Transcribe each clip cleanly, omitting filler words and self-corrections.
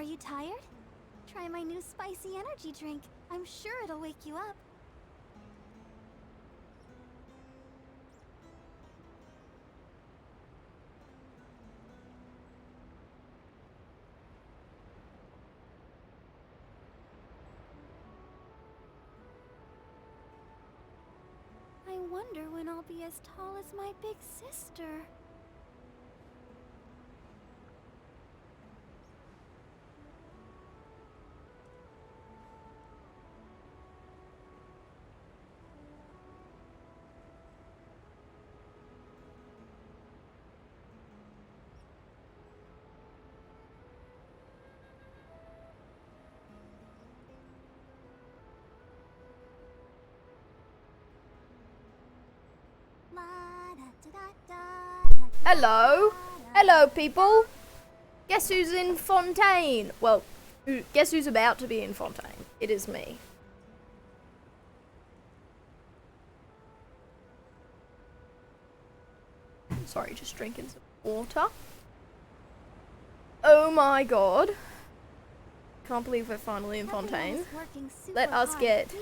you tired? Try my new spicy energy drink. I'm sure it'll wake you up. I wonder when I'll be as tall as my big sister. Hello. Hello, people. Guess who's in Fontaine? Well, guess who's about to be in Fontaine? It is me. Sorry, just drinking some water. Oh my god. Can't believe we're finally in Fontaine. Let us get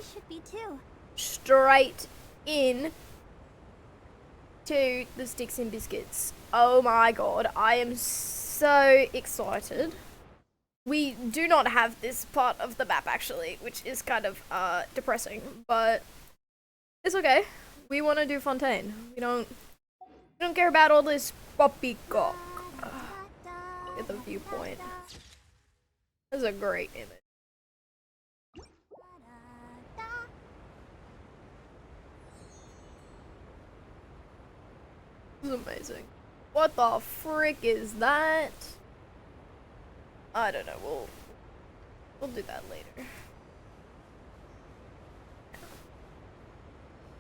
straight in to the sticks and biscuits. Oh my god, I am so excited. We do not have this part of the map actually, which is kind of depressing, but it's okay. We want to do Fontaine. We don't care about all this poppycock. Look at the viewpoint. That's a great image. This is amazing. What the frick is that? I don't know. We'll do that later.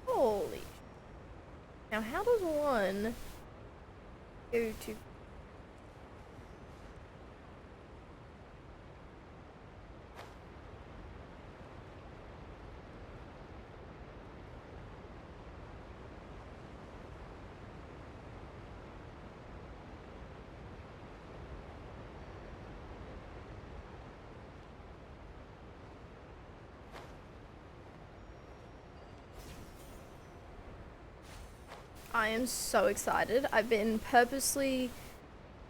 Holy. Now, how does one go to? I am so excited. I've been purposely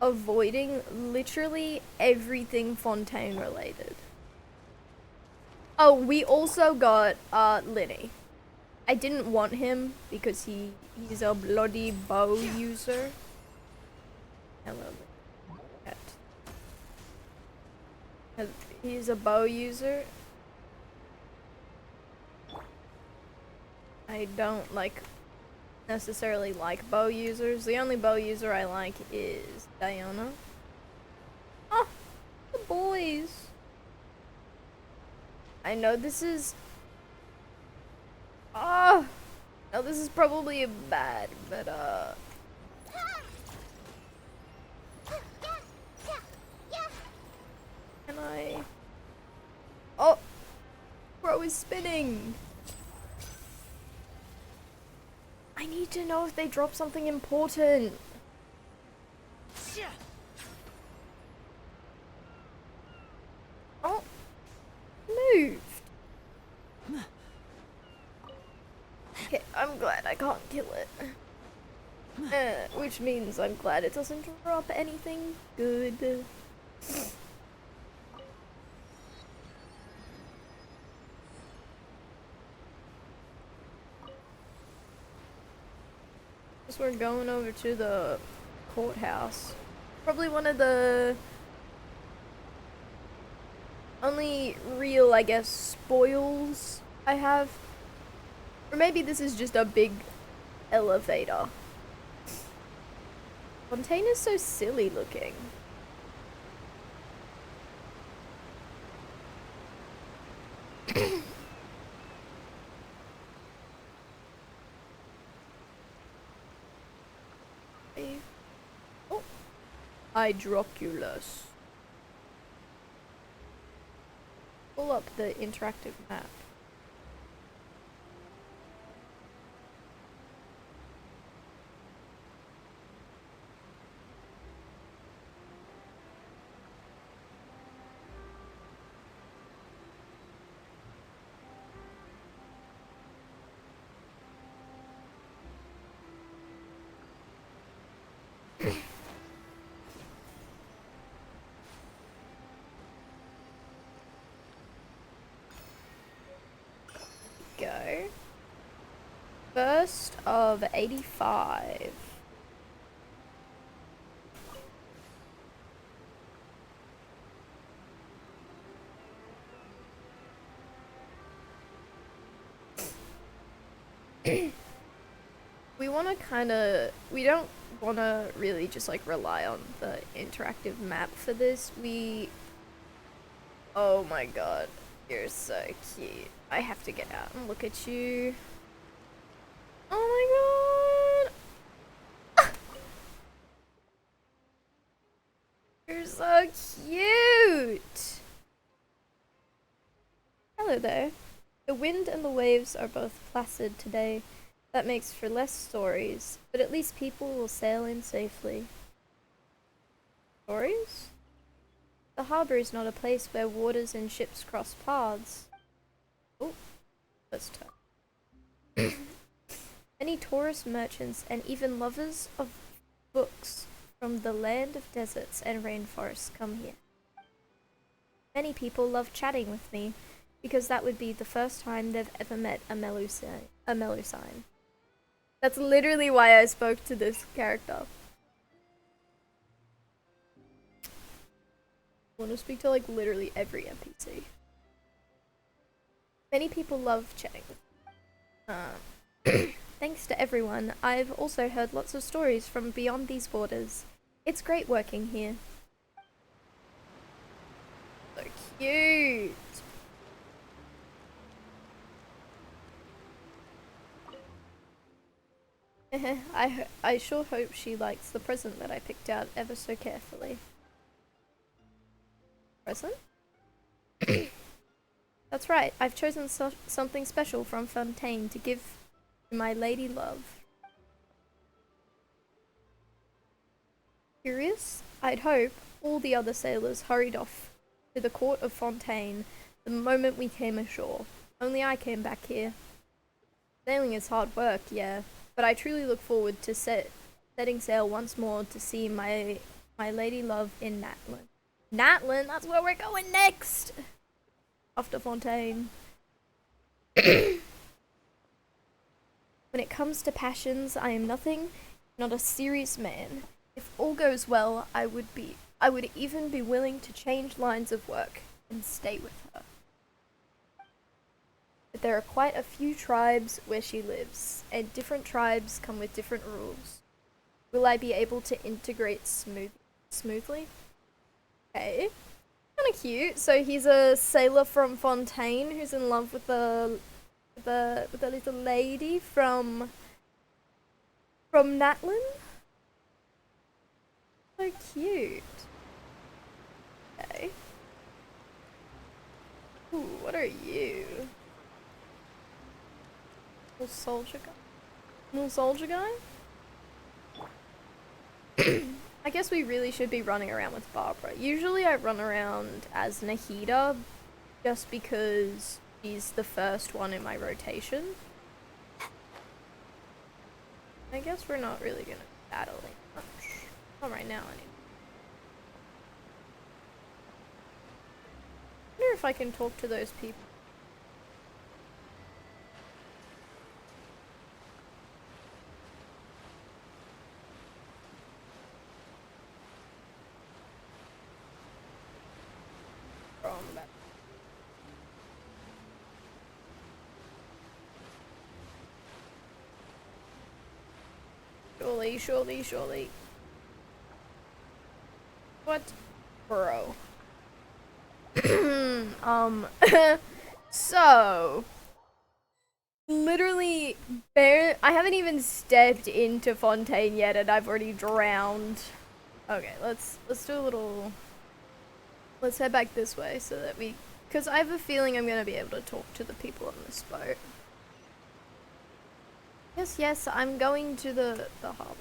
avoiding literally everything Fontaine related. Oh, we also got Linny. I didn't want him because he's a bloody bow user. Hello. He's a bow user. I don't necessarily like bow users. The only bow user I like is Diana. Oh, the boys. I know this is... Oh, no, this is probably bad, but can I... Oh, bro is spinning. I need to know if they drop something important. Oh, moved. Okay, I'm glad I can't kill it. Which means I'm glad it doesn't drop anything good. We're going over to the courthouse. Probably one of the only real, I guess, spoils I have. Or maybe this is just a big elevator. Fontaine is so silly looking. Oh, Hydroculus. Pull up the interactive map. first of 85. We don't want to really just like rely on the interactive map for this. Oh my god, you're so cute. I have to get out and look at you. Oh my god. You're so cute. Hello there. The wind and the waves are both placid today. That makes for less stories, but at least people will sail in safely. Stories? The harbour is not a place where waters and ships cross paths. Oh, let's turn. Many tourist merchants and even lovers of books from the land of deserts and rainforests come here. Many people love chatting with me, because that would be the first time they've ever met a Melusine. That's literally why I spoke to this character. I want to speak to like literally every NPC. Many people love chatting with me. Thanks to everyone, I've also heard lots of stories from beyond these borders. It's great working here. So cute. I sure hope she likes the present that I picked out ever so carefully. Present? That's right, I've chosen something special from Fontaine to give to my lady love. Curious? I'd hope all the other sailors hurried off to the court of Fontaine the moment we came ashore. Only I came back here. Sailing is hard work, yeah. But I truly look forward to setting sail once more to see my lady love in Natlin. Natlin? That's where we're going next! After Fontaine. When it comes to passions, I am nothing, not a serious man. If all goes well, I would even be willing to change lines of work and stay with her. But there are quite a few tribes where she lives, and different tribes come with different rules. Will I be able to integrate smoothly? Okay. Kinda cute. So he's a sailor from Fontaine who's in love with a little lady from Natlin? So cute. Okay. Ooh, what are you? Little soldier guy? Little soldier guy? I guess we really should be running around with Barbara. Usually I run around as Nahida just because she's the first one in my rotation. I guess we're not really gonna be battling much. Not right now anyway. I wonder if I can talk to those people. Surely. What? Bro. So... Literally, I haven't even stepped into Fontaine yet and I've already drowned. Okay, let's do a little... Let's head back this way so that we... Because I have a feeling I'm going to be able to talk to the people on this boat. Yes, I'm going to the harbour.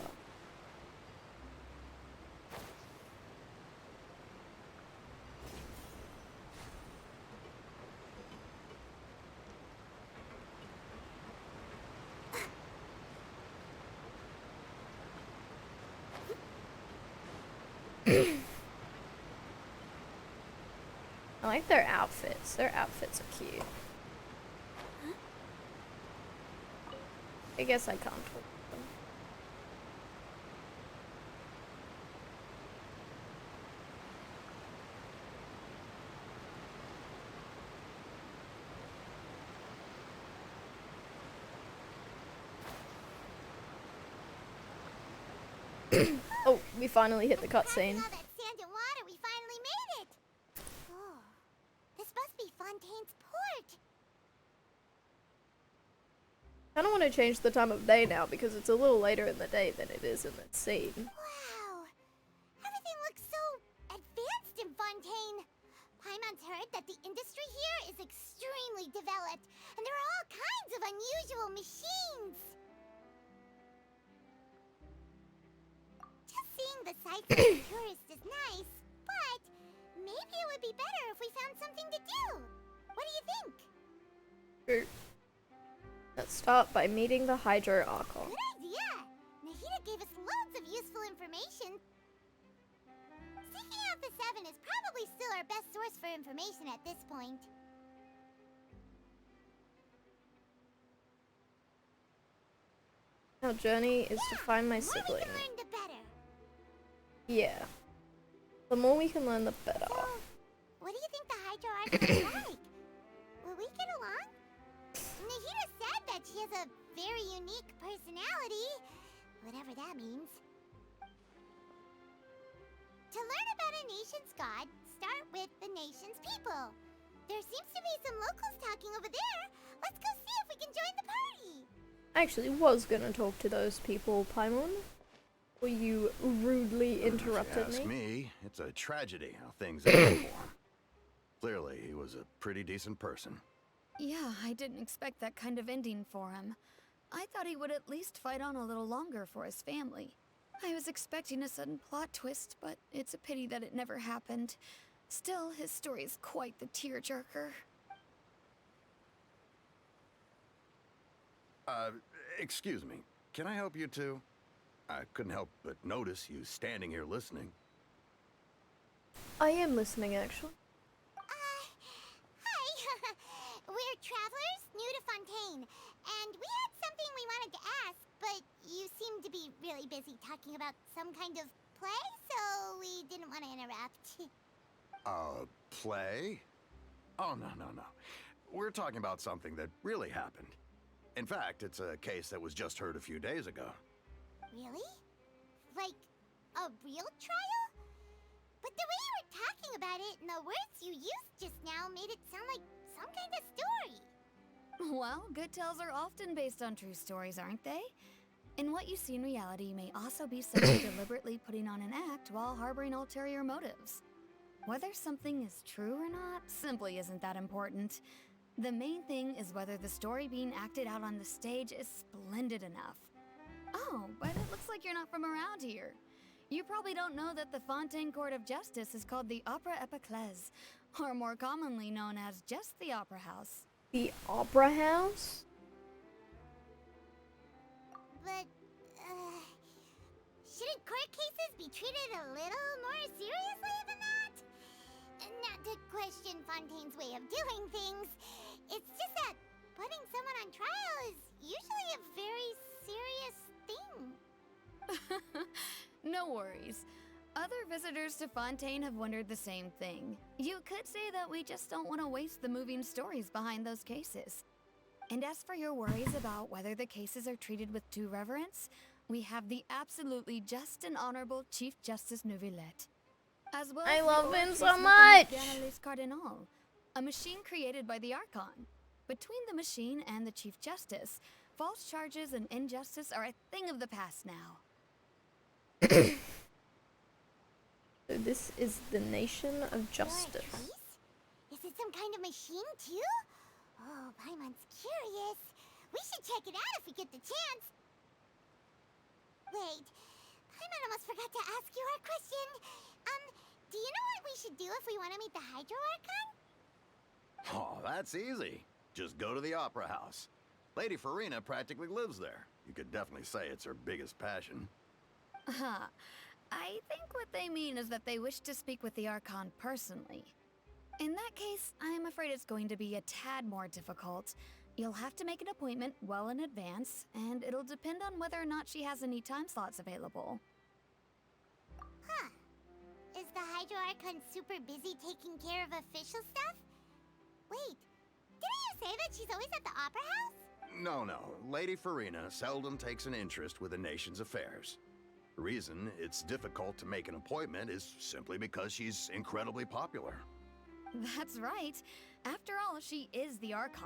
I like their outfits. Their outfits are cute. I guess I can't talk to them. Oh, we finally hit the cutscene. All that sand and water, we finally made it. Oh, this must be Fontaine's port. I don't want to change the time of day now because it's a little later in the day than it is in the scene. Wow, everything looks so advanced in Fontaine. Paimon's heard that the industry here is extremely developed, and there are all kinds of unusual machines. Just seeing the sights as a tourist is nice, but maybe it would be better if we found something to do. What do you think? True. Let's start by meeting the Hydro Archon. Good idea! Nahida gave us loads of useful information. Seeking out the Seven is probably still our best source for information at this point. Our journey is to find my The more we sibling. can learn, the better. Yeah. The more we can learn, the better. So, what do you think the Hydro Archon is like? Will we get along? Nahida said that she has a very unique personality, whatever that means. To learn about a nation's god, start with the nation's people. There seems to be some locals talking over there. Let's go see if we can join the party. I actually was gonna talk to those people, Paimon. Well, you rudely interrupted If you ask me. me, it's a tragedy how things ended for him. Clearly, he was a pretty decent person. Yeah, I didn't expect that kind of ending for him. I thought he would at least fight on a little longer for his family. I was expecting a sudden plot twist, but it's a pity that it never happened. Still, his story is quite the tearjerker. Excuse me. Can I help you two? I couldn't help but notice you standing here listening. I am listening, actually. Hi. We're travelers new to Fontaine, and we had something we wanted to ask, but you seem to be really busy talking about some kind of play, so we didn't want to interrupt. Play? Oh, no. We're talking about something that really happened. In fact, it's a case that was just heard a few days ago. Really? Like, a real trial? But the way you were talking about it and the words you used just now made it sound like some kind of story. Well, good tales are often based on true stories, aren't they? And what you see in reality may also be someone deliberately putting on an act while harboring ulterior motives. Whether something is true or not simply isn't that important. The main thing is whether the story being acted out on the stage is splendid enough. Oh, but it looks like you're not from around here. You probably don't know that the Fontaine Court of Justice is called the Opera Epiclese, or more commonly known as just the Opera House. The Opera House? But, shouldn't court cases be treated a little more seriously than that? Not to question Fontaine's way of doing things. It's just that putting someone on trial is usually a very serious thing. No worries. Other visitors to Fontaine have wondered the same thing. You could say that we just don't want to waste the moving stories behind those cases. And as for your worries about whether the cases are treated with due reverence, we have the absolutely just and honorable Chief Justice Neuvillette. As well I as love the him Haute so Case much! Mécanique Les Cardinal, a machine created by the Archon. Between the machine and the Chief Justice, false charges and injustice are a thing of the past now. So this is the Nation of Or a Justice. case? Is it some kind of machine, too? Oh, Paimon's curious. We should check it out if we get the chance. Wait, Paimon almost forgot to ask you our question. Do you know what we should do if we want to meet the Hydro Archon? Oh, that's easy. Just go to the Opera House. Lady Farina practically lives there. You could definitely say it's her biggest passion. I think what they mean is that they wish to speak with the Archon personally. In that case, I am afraid it's going to be a tad more difficult. You'll have to make an appointment well in advance, and it'll depend on whether or not she has any time slots available. Huh. Is the Hydro Archon super busy taking care of official stuff? Wait, didn't you say that she's always at the Opera House? No, no. Lady Farina seldom takes an interest with the nation's affairs. The reason it's difficult to make an appointment is simply because she's incredibly popular. That's right. After all, she is the Archon.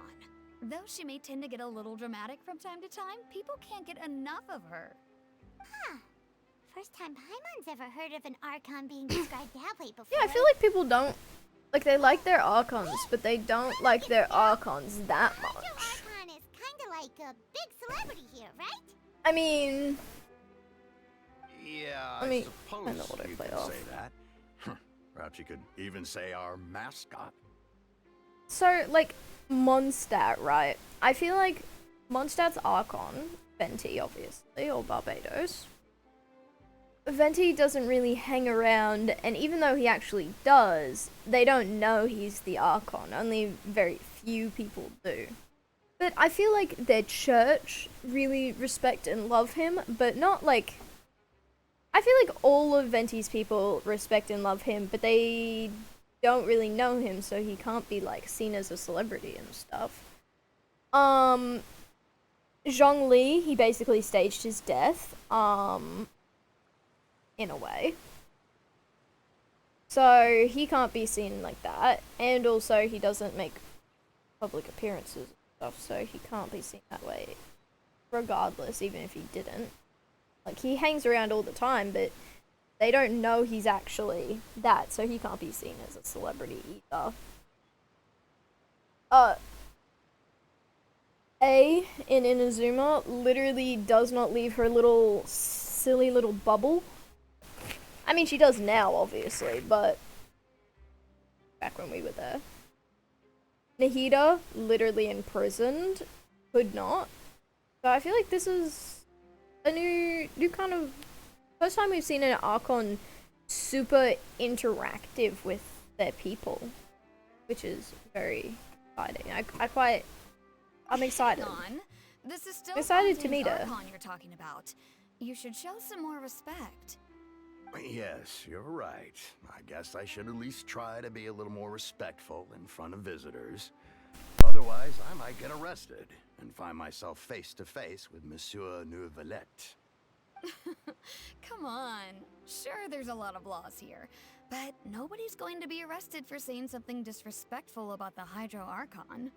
Though she may tend to get a little dramatic from time to time, people can't get enough of her. Huh. First time Paimon's ever heard of an Archon being described that way before. Yeah, I feel like people don't, like, they like their Archons, but they don't like their Archons that Hydro much. Archon is kinda like a big celebrity here, right? I mean, Yeah, I mean, suppose I know what I you play could off. say that. Perhaps you could even say our mascot. so, like, Mondstadt, right? I feel like Mondstadt's Archon, Venti, obviously, or Barbados. Venti doesn't really hang around, and even though he actually does, they don't know he's the Archon. Only very few people do. But I feel like their church really respect and love him, but not like... I feel like all of Venti's people respect and love him, but they don't really know him, so he can't be, like, seen as a celebrity and stuff. Zhongli, he basically staged his death, in a way. So he can't be seen like that, and also he doesn't make public appearances and stuff, so he can't be seen that way regardless, even if he didn't. Like, he hangs around all the time, but they don't know he's actually that, so he can't be seen as a celebrity either. A in Inazuma literally does not leave her little silly little bubble. I mean, she does now, obviously, but back when we were there. Nahida, literally imprisoned, could not. So I feel like this is a new kind of first time we've seen an Archon super interactive with their people, which is very exciting. I'm excited. Hang on. This is still Excited to Fontaine's meet her. Archon you're talking about. You should show some more respect. Yes, you're right. I guess I should at least try to be a little more respectful in front of visitors. Otherwise, I might get arrested and find myself face to face with Monsieur Neuvillette. Come on. Sure, there's a lot of laws here, but nobody's going to be arrested for saying something disrespectful about the Hydro Archon.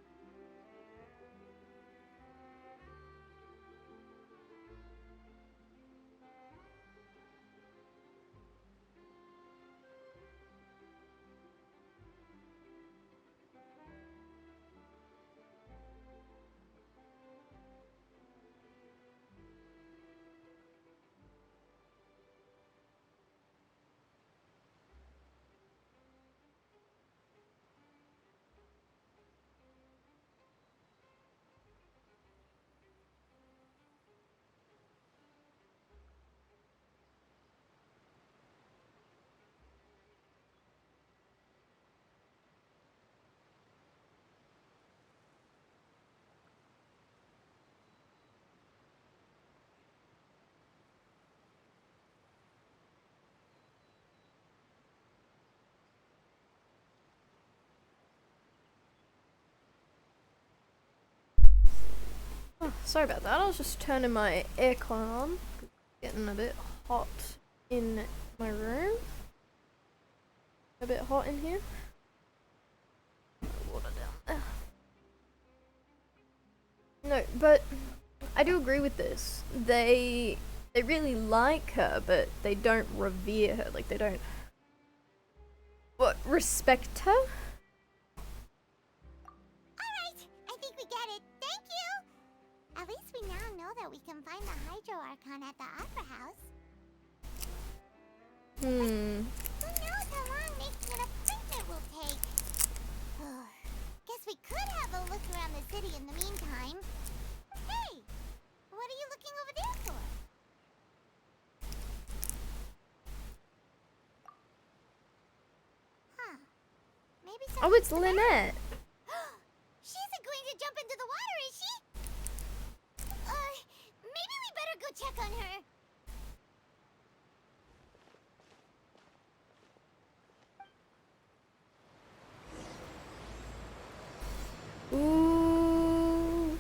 Oh, sorry about that. I was just turning my aircon on. It's getting a bit hot in my room. A bit hot in here. Water down there. No, but I do agree with this. They really like her, but they don't revere her. Like, they don't respect her. Alright, I think we get it. Thank you! At least we now know that we can find the Hydro Archon at the Opera House. Who knows how long making an appointment will take? Guess we could have a look around the city in the meantime. Hey! What are you looking over there for? Huh. Maybe some... Oh, it's Lynette. She's going to jump into the water, is she? Maybe we better go check on her. Ooh.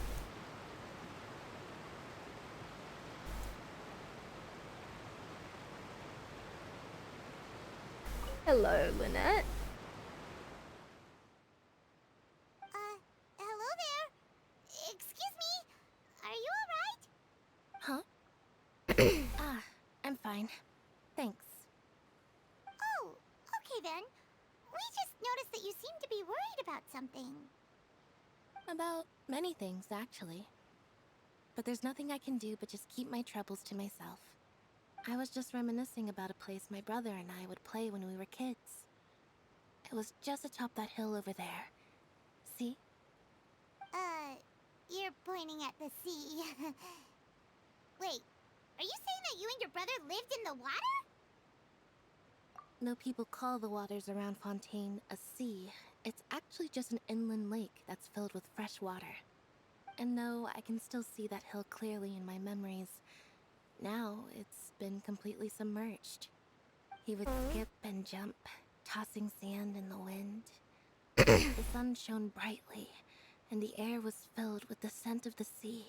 Hello, Lynette. Hello there. Excuse me. Are you alright? Huh? I'm fine. Thanks. Oh, okay then. We just noticed that you seem to be worried about something. About many things, actually. But there's nothing I can do but just keep my troubles to myself. I was just reminiscing about a place my brother and I would play when we were kids. It was just atop that hill over there. See? You're pointing at the sea. Wait, are you saying that you and your brother lived in the water? No, people call the waters around Fontaine a sea. It's actually just an inland lake that's filled with fresh water. And though I can still see that hill clearly in my memories, now it's been completely submerged. He would skip and jump, tossing sand in the wind. The sun shone brightly, and the air was filled with the scent of the sea.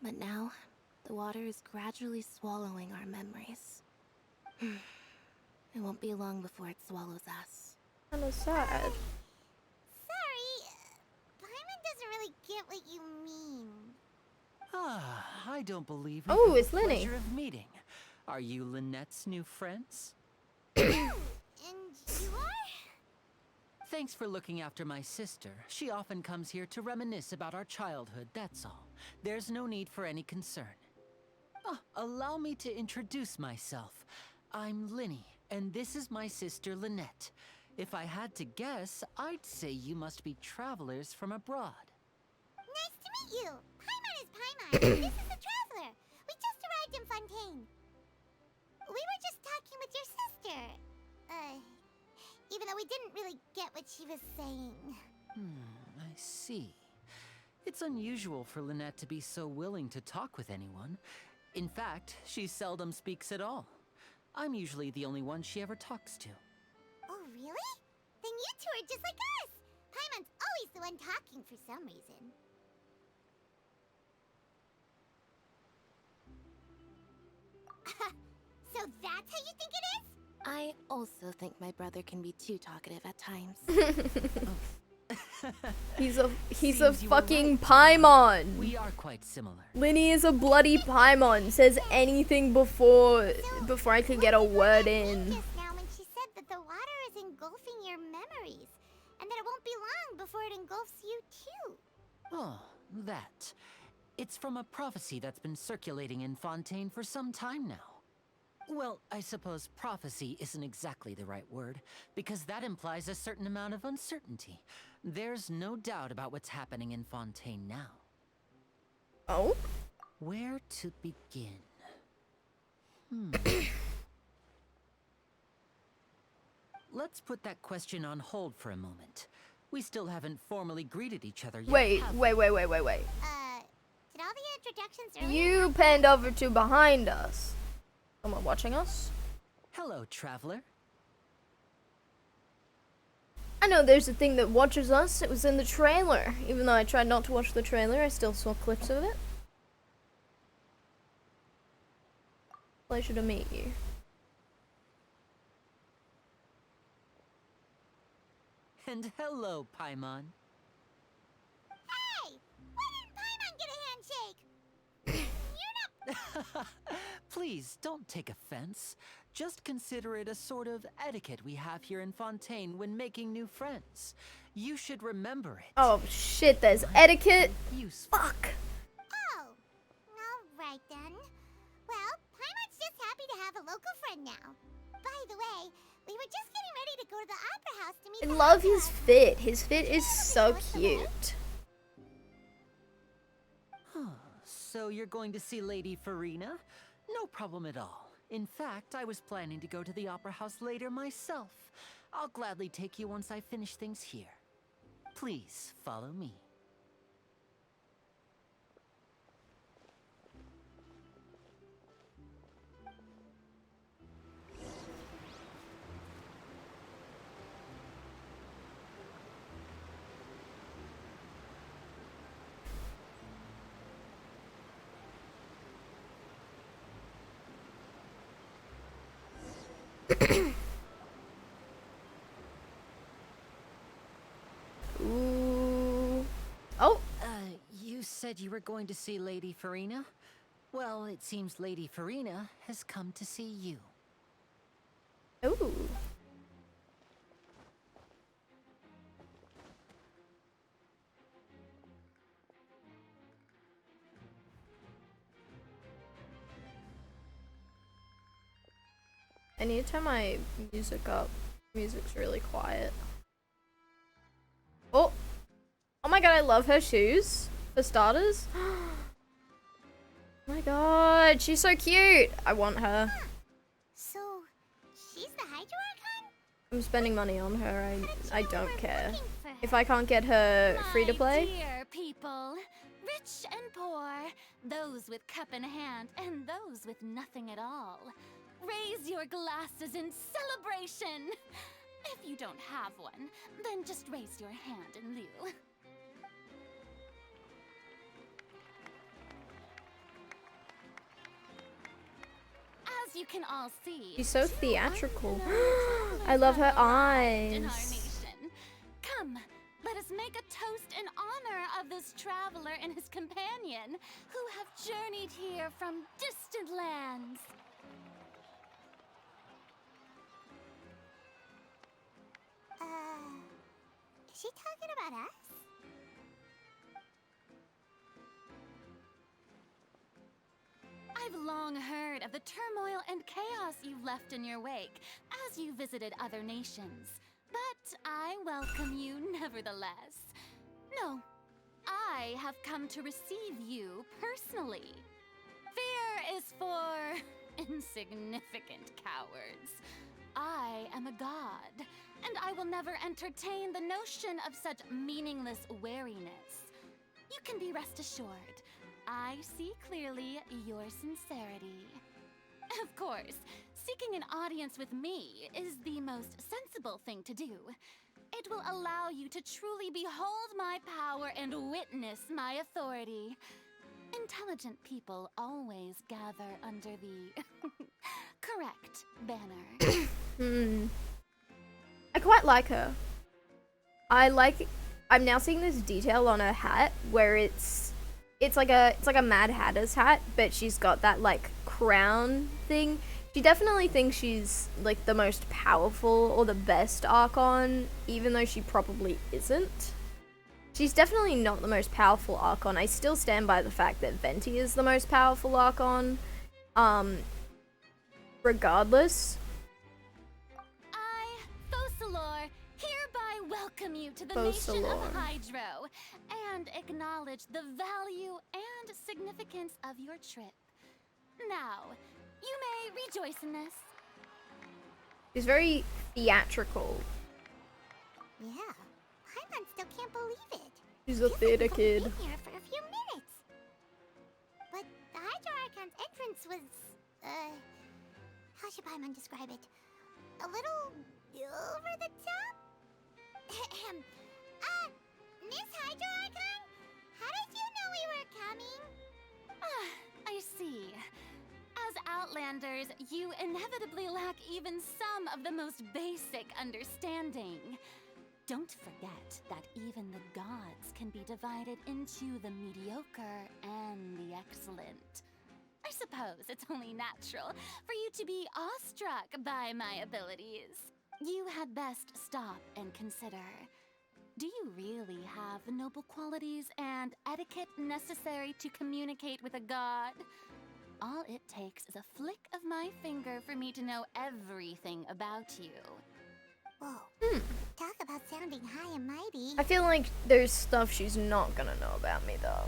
But now, the water is gradually swallowing our memories. It won't be long before it swallows us. Kinda sad. Sorry, Paimon doesn't really get what you mean. I don't believe Oh, had it's the Lenny. pleasure of meeting. Are you Lynette's new friends? And you are? Thanks for looking after my sister. She often comes here to reminisce about our childhood, that's all. There's no need for any concern. Allow me to introduce myself. I'm Linny, and this is my sister Lynette. If I had to guess, I'd say you must be travelers from abroad. Nice to meet you. Paimon is Paimon. This is the traveler. We just arrived in Fontaine. We were just talking with your sister. Even though we didn't really get what she was saying. I see. It's unusual for Lynette to be so willing to talk with anyone. In fact, she seldom speaks at all. I'm usually the only one she ever talks to. Oh, really? Then you two are just like us. Paimon's always the one talking for some reason. So that's how you think it is? I also think my brother can be too talkative at times. He's a Seems you were fucking right. Paimon. We are quite similar. Linny is a bloody Paimon. Says anything before I could get a word in. Just now when she said that the water is engulfing your memories, and that it won't be long before it engulfs you too. Oh, that. It's from a prophecy that's been circulating in Fontaine for some time now. Well, I suppose prophecy isn't exactly the right word, because that implies a certain amount of uncertainty. There's no doubt about what's happening in Fontaine now. Oh? Where to begin? Let's put that question on hold for a moment. We still haven't formally greeted each other yet. Wait. have Wait. Did all the introductions earlier? You panned over to behind us. Someone watching us? Hello, traveler. I know there's a thing that watches us. It was in the trailer. Even though I tried not to watch the trailer, I still saw clips of it. Pleasure to meet you. And hello, Paimon. Hey! Why didn't Paimon get a handshake? You're not... Please, don't take offense. Just consider it a sort of etiquette we have here in Fontaine when making new friends. You should remember it. Oh shit, there's etiquette. Useful. Fuck. Oh. Alright then. Well, Paimon's just happy to have a local friend now. By the way, we were just getting ready to go to the opera house to meet I the love opera. his fit. His fit is so cute. So you're going to see Lady Farina? No problem at all. In fact, I was planning to go to the opera house later myself. I'll gladly take you once I finish things here. Please follow me. said you were going to see Lady Farina? Well, it seems Lady Farina has come to see you. Ooh. I need to turn my music up. Music's really quiet. Oh! Oh my god, I love her shoes. For starters. Oh my god, she's so cute. I want her. So, she's the Hydro Archon? I'm spending money on her. How did you I know we don't were care. looking for her? If I can't get her free to play, Dear people, rich and poor, those with cup in hand and those with nothing at all. Raise your glasses in celebration. If you don't have one, then just raise your hand in lieu. As you can all see, she's so two theatrical. unknown I love her travelers have arrived in our eyes. nation. Come, let us make a toast in honor of this traveler and his companion who have journeyed here from distant lands. Is she talking about us? I've long heard of the turmoil and chaos you've left in your wake as you visited other nations. But I welcome you nevertheless. No, I have come to receive you personally. Fear is for insignificant cowards. I am a god, and I will never entertain the notion of such meaningless wariness. You can be rest assured, I see clearly your sincerity. Of course, seeking an audience with me is the most sensible thing to do. It will allow you to truly behold my power and witness my authority. Intelligent people always gather under the correct banner. I quite like her. I'm now seeing this detail on her hat where it's like a Mad Hatter's hat, but she's got that like crown thing. She definitely thinks she's like the most powerful or the best Archon, even though she probably isn't. She's definitely not the most powerful Archon. I still stand by the fact that Venti is the most powerful Archon. Regardless. I, Focalor, hereby welcome you to the nation Focalor. of Hydro and acknowledge the value and significance of your trip. Now, you may rejoice in this. She's very theatrical. Yeah. Paimon still can't believe it. She's a Feels like theater we've only kid. been here for a few minutes. But the Hydro Archon's entrance was, how should Paimon describe it? A little over the top? Miss Hydro Archon? How did you know we were coming? I see. As Outlanders, you inevitably lack even some of the most basic understanding. Don't forget that even the gods can be divided into the mediocre and the excellent. I suppose it's only natural for you to be awestruck by my abilities. You had best stop and consider. Do you really have the noble qualities and etiquette necessary to communicate with a god? All it takes is a flick of my finger for me to know everything about you. Whoa. Talk about sounding high and mighty. I feel like there's stuff she's not gonna know about me though.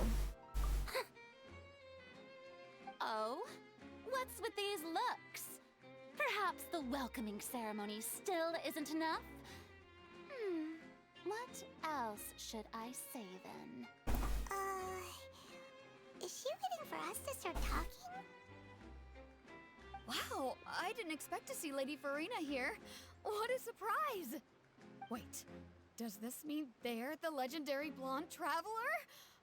Oh? What's with these looks? Perhaps the welcoming ceremony still isn't enough? What else should I say then? Is she waiting for us to start talking? Wow, I didn't expect to see Lady Farina here. What a surprise! Wait, does this mean they're the legendary blonde traveler?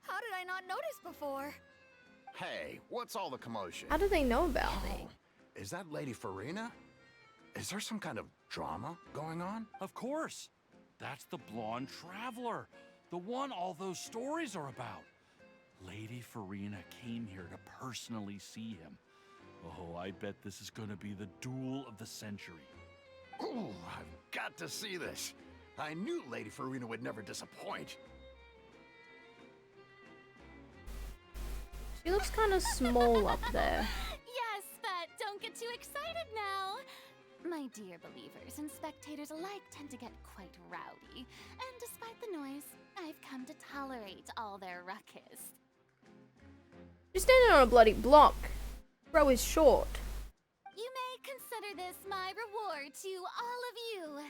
How did I not notice before? Hey, what's all the commotion? How do they know about me? Oh, is that Lady Farina? Is there some kind of drama going on? Of course. That's the blonde traveler. The one all those stories are about. Lady Farina came here to personally see him. Oh, I bet this is gonna be the duel of the century. Oh, I've got to see this. I knew Lady Farina would never disappoint. She looks kind of small up there. Yes, but don't get too excited now. My dear believers and spectators alike tend to get quite rowdy, and despite the noise, I've come to tolerate all their ruckus. She's standing on a bloody block. Bro is short. You may consider this my reward to all of you.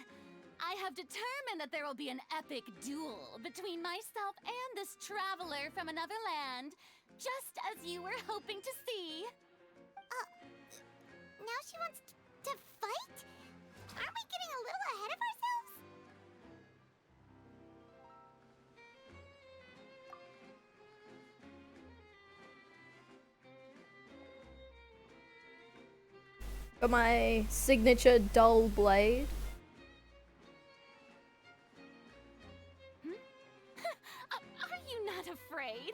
I have determined that there will be an epic duel between myself and this traveler from another land, just as you were hoping to see. Now she wants to fight? Aren't we getting a little ahead of ourselves? Got my signature dull blade. Are you not afraid?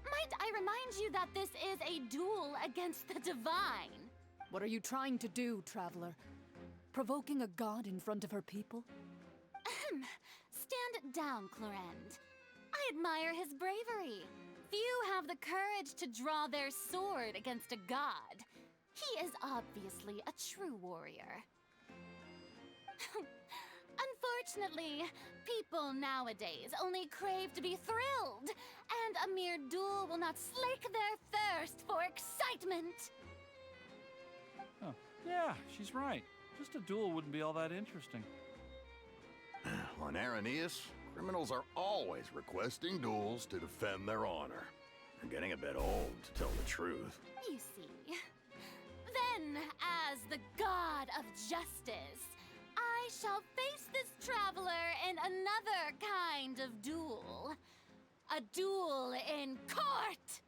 Might I remind you that this is a duel against the divine? What are you trying to do, traveler? Provoking a god in front of her people? Stand down, Clorend. I admire his bravery. Few have the courage to draw their sword against a god. He is obviously a true warrior. Unfortunately, people nowadays only crave to be thrilled, and a mere duel will not slake their thirst for excitement. Oh, yeah, she's right. Just a duel wouldn't be all that interesting. On Araneus, criminals are always requesting duels to defend their honor. They're getting a bit old, to tell the truth. You see. Then, as the god of justice, I shall face this traveler in another kind of duel. A duel in court!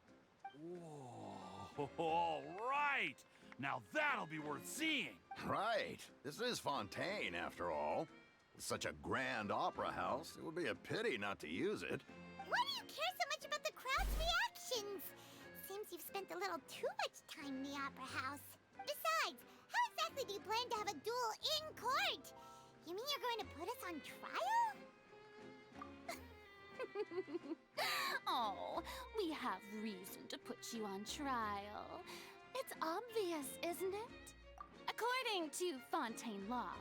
Whoa, all right! Now that'll be worth seeing! Right. This is Fontaine, after all. With such a grand opera house, it would be a pity not to use it. Why do you care so much about the crowd's reactions? Seems you've spent a little too much time in the opera house. Besides, how exactly do you plan to have a duel in court? You mean you're going to put us on trial? Oh, we have reason to put you on trial. It's obvious, isn't it? According to Fontaine law,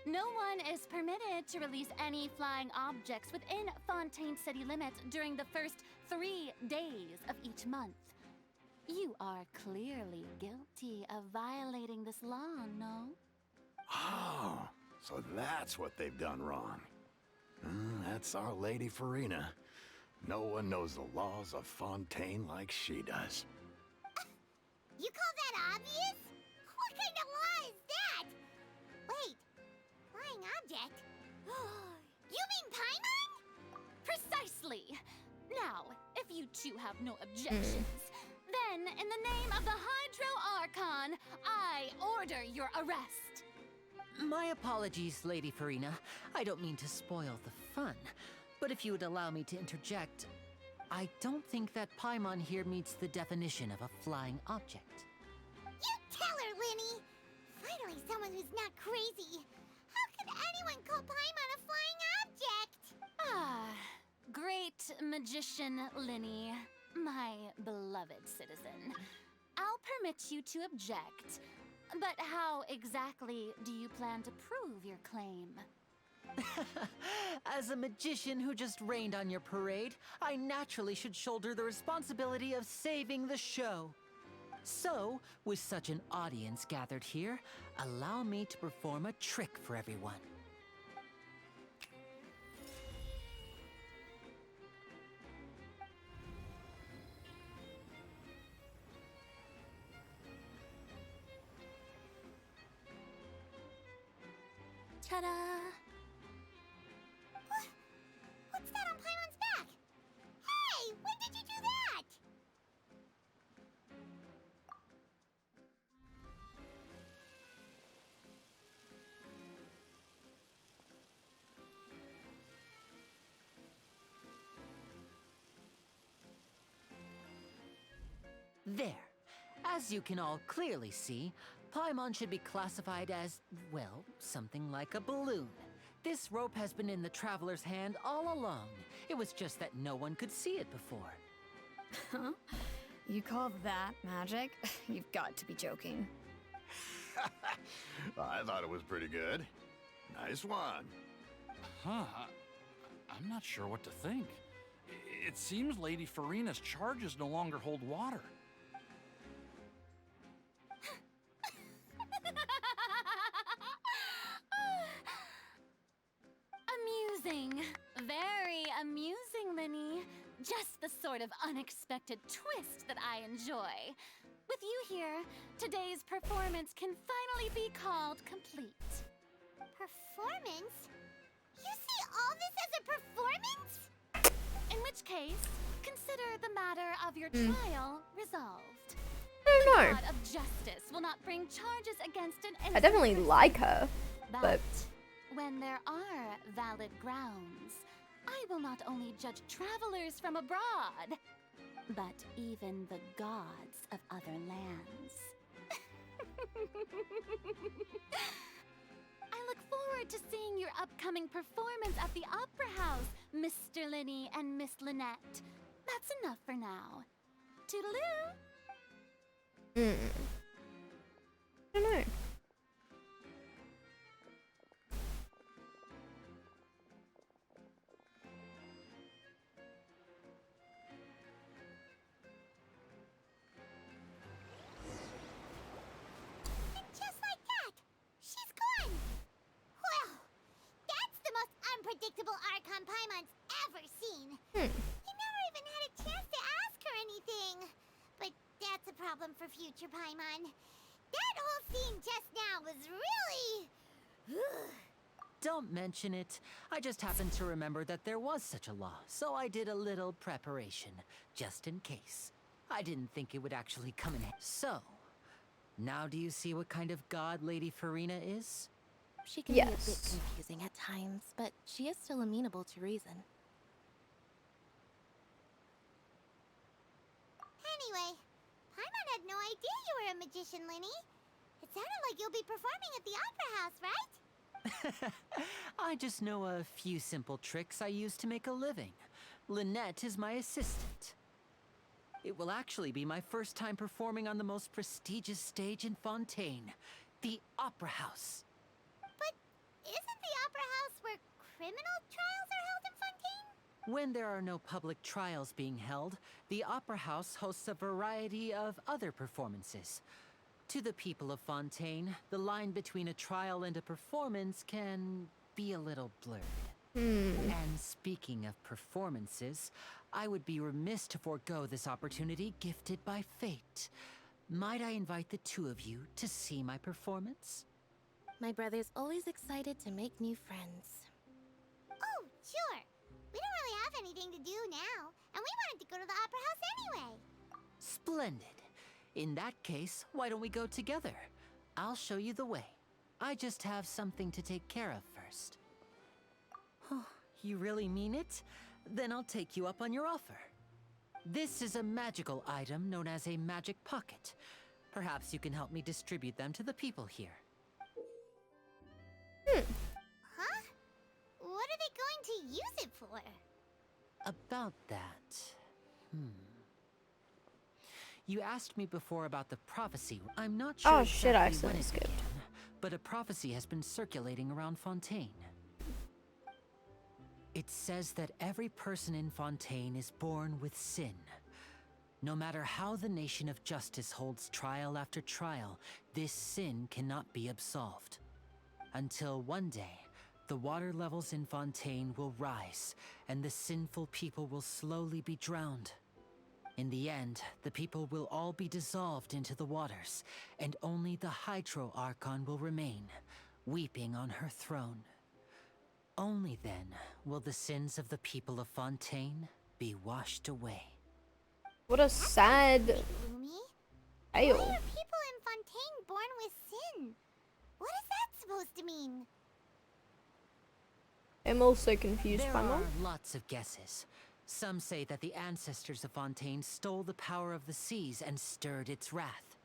no one is permitted to release any flying objects within Fontaine city limits during the first 3 days of each month. You are clearly guilty of violating this law, no? Oh, so that's what they've done wrong. That's our Lady Farina. No one knows the laws of Fontaine like she does. You call that obvious? What kind of law is that? Wait, flying object? You mean Paimon? Precisely! Now, if you two have no objections, then in the name of the Hydro Archon, I order your arrest. My apologies, Lady Farina. I don't mean to spoil the fun. But if you would allow me to interject, I don't think that Paimon here meets the definition of a flying object. You tell her, Linny! Finally someone who's not crazy. How could anyone call Paimon a flying object? Ah, great magician Linny, my beloved citizen. I'll permit you to object, but how exactly do you plan to prove your claim? As a magician who just rained on your parade, I naturally should shoulder the responsibility of saving the show. So, with such an audience gathered here, allow me to perform a trick for everyone. Ta-da! What's that on Paimon's back? Hey, when did you do that? There. As you can all clearly see, Paimon should be classified as, well, something like a balloon. This rope has been in the traveler's hand all along. It was just that no one could see it before. Huh? You call that magic? You've got to be joking. I thought it was pretty good. Nice one. Huh. I'm not sure what to think. It seems Lady Farina's charges no longer hold water. Amusing. Very amusing, Linny. Just the sort of unexpected twist that I enjoy. With you here, today's performance can finally be called complete. Performance? You see all this as a performance? In which case, consider the matter of your trial resolved. I don't know. God of justice will not bring charges against an innocent I definitely person. like her, But but when there are valid grounds, I will not only judge travelers from abroad, but even the gods of other lands. I look forward to seeing your upcoming performance at the Opera House, Mr. Linny and Miss Lynette. That's enough for now. Toodaloo! I don't know. And just like that, she's gone. Well, that's the most unpredictable Archon Paimon's ever seen. He never even had a chance to ask her anything. But that's a problem for future Paimon. That whole scene just now was really... Don't mention it. I just happened to remember that there was such a law, so I did a little preparation, just in case. I didn't think it would actually come in. So, now do you see what kind of god Lady Farina is? She can be a bit Yes. confusing at times, but she is still amenable to reason. Anyway, Paimon had no idea you were a magician, Linny. It sounded like you'll be performing at the Opera House, right? I just know a few simple tricks I use to make a living. Lynette is my assistant. It will actually be my first time performing on the most prestigious stage in Fontaine, the Opera House. But isn't the Opera House where criminal trials are held in Fontaine? When there are no public trials being held, the Opera House hosts a variety of other performances. To the people of Fontaine, the line between a trial and a performance can be a little blurred. And speaking of performances, I would be remiss to forego this opportunity gifted by fate. Might I invite the two of you to see my performance? My brother's always excited to make new friends. Oh, sure. We don't really have anything to do now, and we wanted to go to the Opera House anyway. Splendid. In that case, why don't we go together? I'll show you the way. I just have something to take care of first. Oh, you really mean it? Then I'll take you up on your offer. This is a magical item known as a magic pocket. Perhaps you can help me distribute them to the people here. Huh? What are they going to use it for? About that... You asked me before about the prophecy. I'm not sure Oh, shit, I exactly when accidentally it skipped. began, but a prophecy has been circulating around Fontaine. It says that every person in Fontaine is born with sin. No matter how the nation of justice holds trial after trial, this sin cannot be absolved. Until one day, the water levels in Fontaine will rise, and the sinful people will slowly be drowned. In the end, the people will all be dissolved into the waters, and only the Hydro Archon will remain, weeping on her throne. Only then will the sins of the people of Fontaine be washed away. What a sad Gloomy? Why tale. are people in Fontaine born with sin? What is that supposed to mean? I'm also confused There by are mom. lots of guesses. Some say that the ancestors of Fontaine stole the power of the seas and stirred its wrath.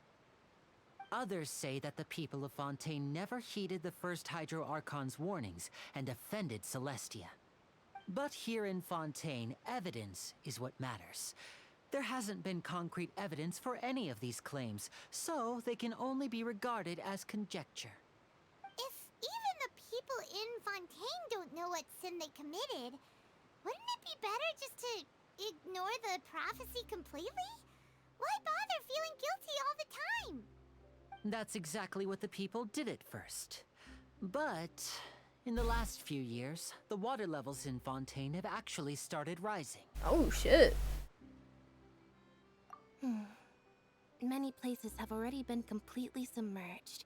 Others say that the people of Fontaine never heeded the first Hydro Archon's warnings and offended Celestia. But here in Fontaine, evidence is what matters. There hasn't been concrete evidence for any of these claims, so they can only be regarded as conjecture. If even the people in Fontaine don't know what sin they committed, wouldn't it be better just to ignore the prophecy completely? Why bother feeling guilty all the time? That's exactly what the people did at first. But in the last few years, the water levels in Fontaine have actually started rising. Oh shit. Many places have already been completely submerged,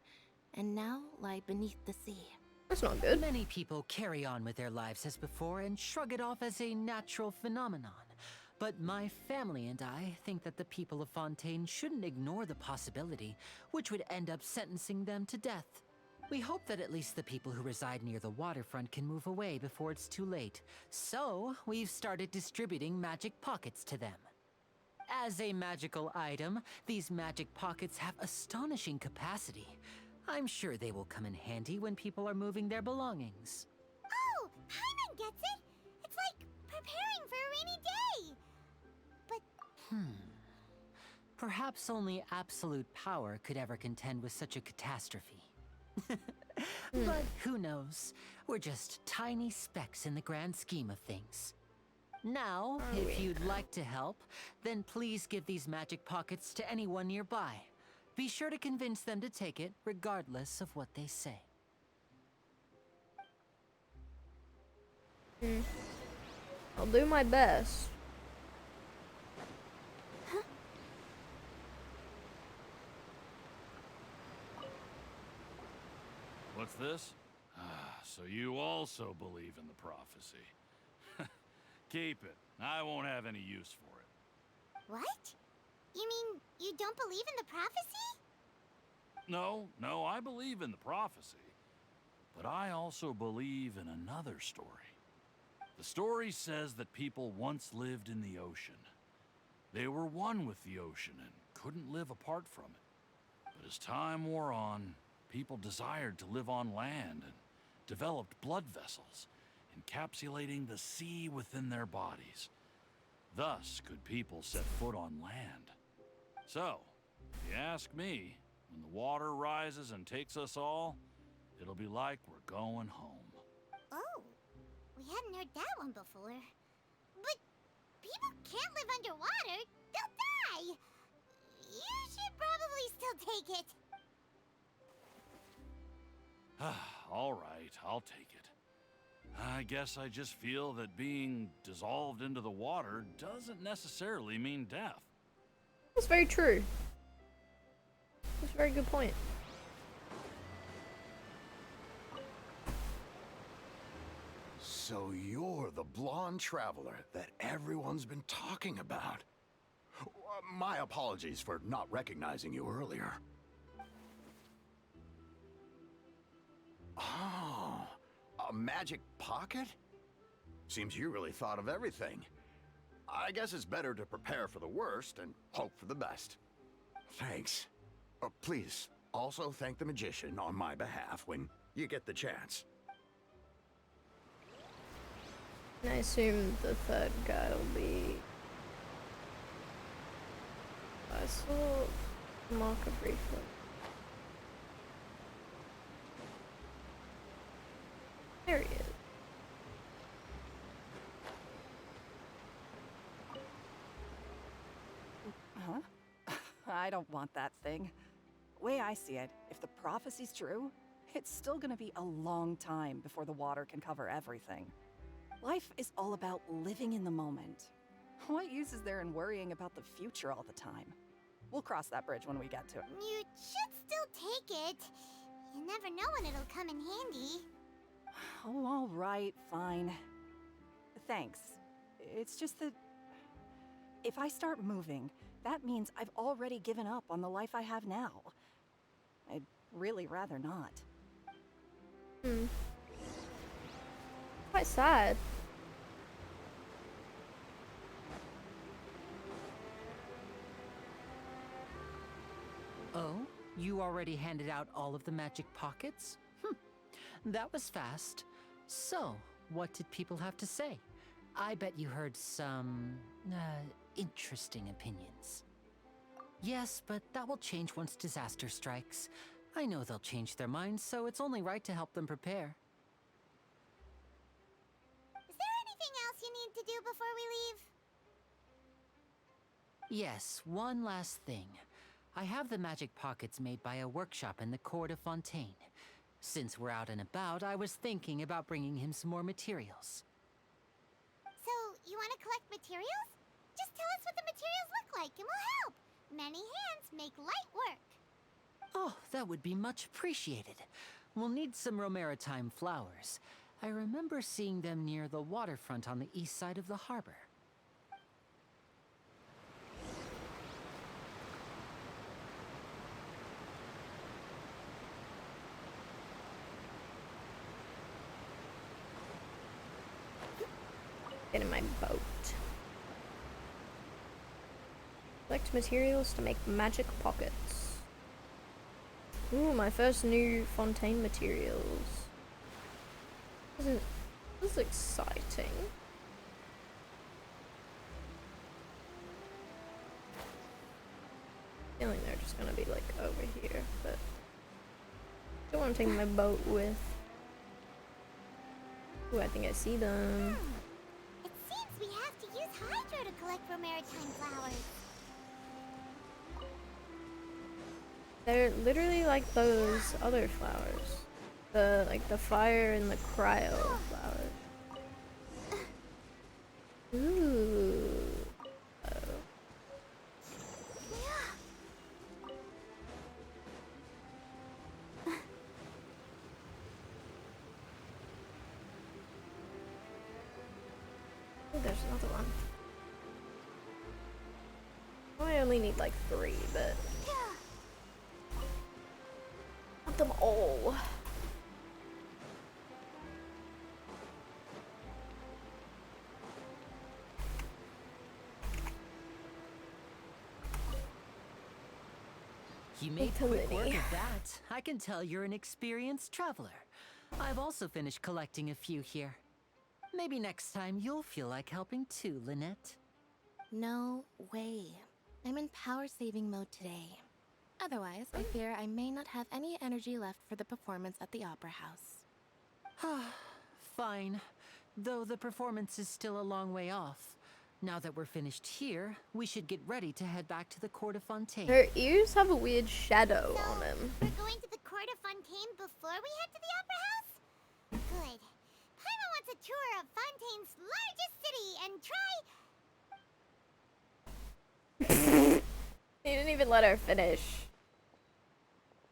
and now lie beneath the sea. That's not good. Many people carry on with their lives as before and shrug it off as a natural phenomenon. But my family and I think that the people of Fontaine shouldn't ignore the possibility, which would end up sentencing them to death. We hope that at least the people who reside near the waterfront can move away before it's too late. So, we've started distributing magic pockets to them. As a magical item, these magic pockets have astonishing capacity. I'm sure they will come in handy when people are moving their belongings. Oh, Paimon gets it! It's like preparing for a rainy day! But Perhaps only absolute power could ever contend with such a catastrophe. But who knows? We're just tiny specks in the grand scheme of things. Now, if you'd like to help, then please give these magic pockets to anyone nearby. Be sure to convince them to take it, regardless of what they say. I'll do my best. What's this? So you also believe in the prophecy. Keep it. I won't have any use for it. what? You mean you don't believe in the prophecy? No, I believe in the prophecy. But I also believe in another story. The story says that people once lived in the ocean. They were one with the ocean and couldn't live apart from it. But as time wore on, people desired to live on land and developed blood vessels, encapsulating the sea within their bodies. Thus could people set foot on land. So, if you ask me, when the water rises and takes us all, it'll be like we're going home. Oh, we hadn't heard that one before. But people can't live underwater. They'll die. You should probably still take it. All right, I'll take it. I guess I just feel that being dissolved into the water doesn't necessarily mean death. That's very true. That's a very good point. So you're the blonde traveler that everyone's been talking about. My apologies for not recognizing you earlier. Oh, a magic pocket? Seems you really thought of everything. I guess it's better to prepare for the worst and hope for the best. Thanks. Please, also thank the magician on my behalf when you get the chance. And I assume the third guy will be... I saw Marker briefly. There he is. Huh? I don't want that thing. Way I see it, if the prophecy's true, it's still gonna be a long time before the water can cover everything. Life is all about living in the moment. What use is there in worrying about the future all the time? We'll cross that bridge when we get to it. You should still take it. You never know when it'll come in handy. Oh, all right, fine. Thanks. It's just that if I start moving, that means I've already given up on the life I have now. I'd really rather not. Quite sad. You already handed out all of the magic pockets? That was fast. So, what did people have to say? I bet you heard some, interesting opinions. Yes, but that will change once disaster strikes. I know they'll change their minds, so it's only right to help them prepare. Is there anything else you need to do before we leave? Yes, one last thing. I have the magic pockets made by a workshop in the court of Fontaine. Since we're out and about, I was thinking about bringing him some more materials. So, you want to collect materials? Just tell us what the materials look like and we'll help. Many hands make light work. Oh, that would be much appreciated. We'll need some Romaritime flowers. I remember seeing them near the waterfront on the east side of the harbor. Get in my boat. Collect materials to make magic pockets. Ooh, my first new Fontaine materials. This is exciting. Feeling they're just gonna be like over here, but don't want to take my boat with. Ooh, I think I see them. It seems we have to use Hydro to collect Romaritime flowers. They're literally like those other flowers. The fire and the cryo flowers. Ooh. Oh. Oh, there's another one. Oh, I only need like 3, but not them all. You made quick work Utility. of that. I can tell you're an experienced traveler. I've also finished collecting a few here. Maybe next time you'll feel like helping too, Lynette. No way. I'm in power saving mode today. Otherwise, I fear I may not have any energy left for the performance at the Opera House. Fine. Though the performance is still a long way off. Now that we're finished here, we should get ready to head back to the court of Fontaine. Her ears have a weird shadow on them. We're going to the court of Fontaine before we head to the Opera House? Good. Paimon wants a tour of Fontaine's largest city and try... He didn't even let her finish.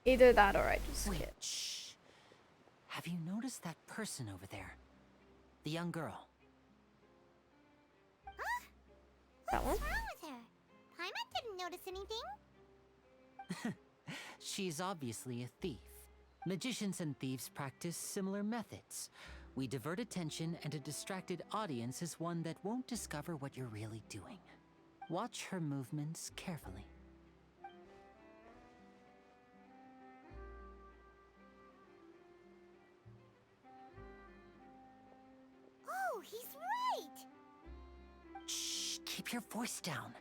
Either that or I just Wait, skip. shh. Have you noticed that person over there? The young girl. Huh? That one? What's wrong with her? Paimon didn't notice anything. She's obviously a thief. Magicians and thieves practice similar methods. We divert attention, and a distracted audience is one that won't discover what you're really doing. Watch her movements carefully. Oh, he's right! Shh, keep your voice down.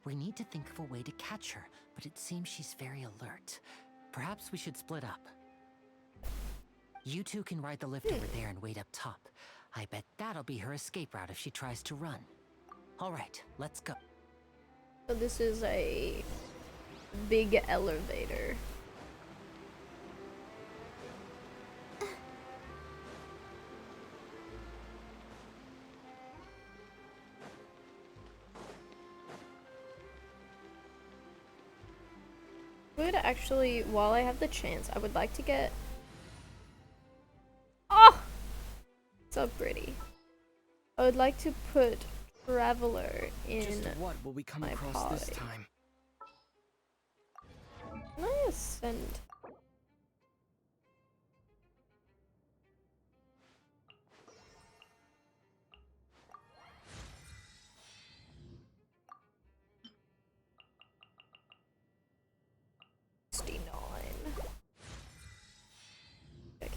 We need to think of a way to catch her, but it seems she's very alert. Perhaps we should split up. You two can ride the lift over there and wait up top. I bet that'll be her escape route if she tries to run. All right, let's go. So this is a big elevator. Would actually, while I have the chance, I would like to get... Oh! So pretty. I would like to put Traveler in Just what will we come my across this party. time? Can I ascend? $69.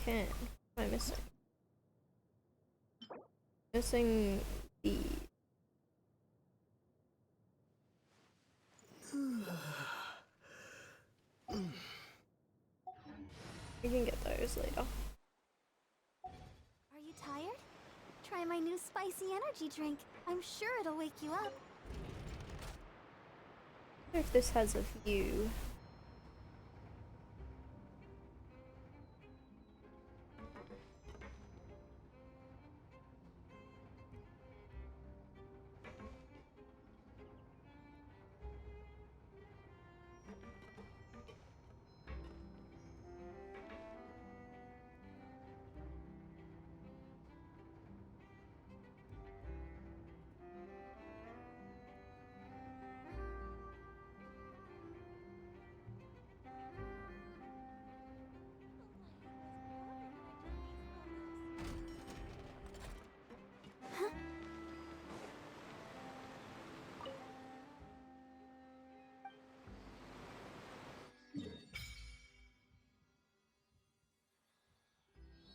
can. What am I missing? Missing the... We can get those later. Are you tired? Try my new spicy energy drink. I'm sure it'll wake you up. I wonder if this has a view.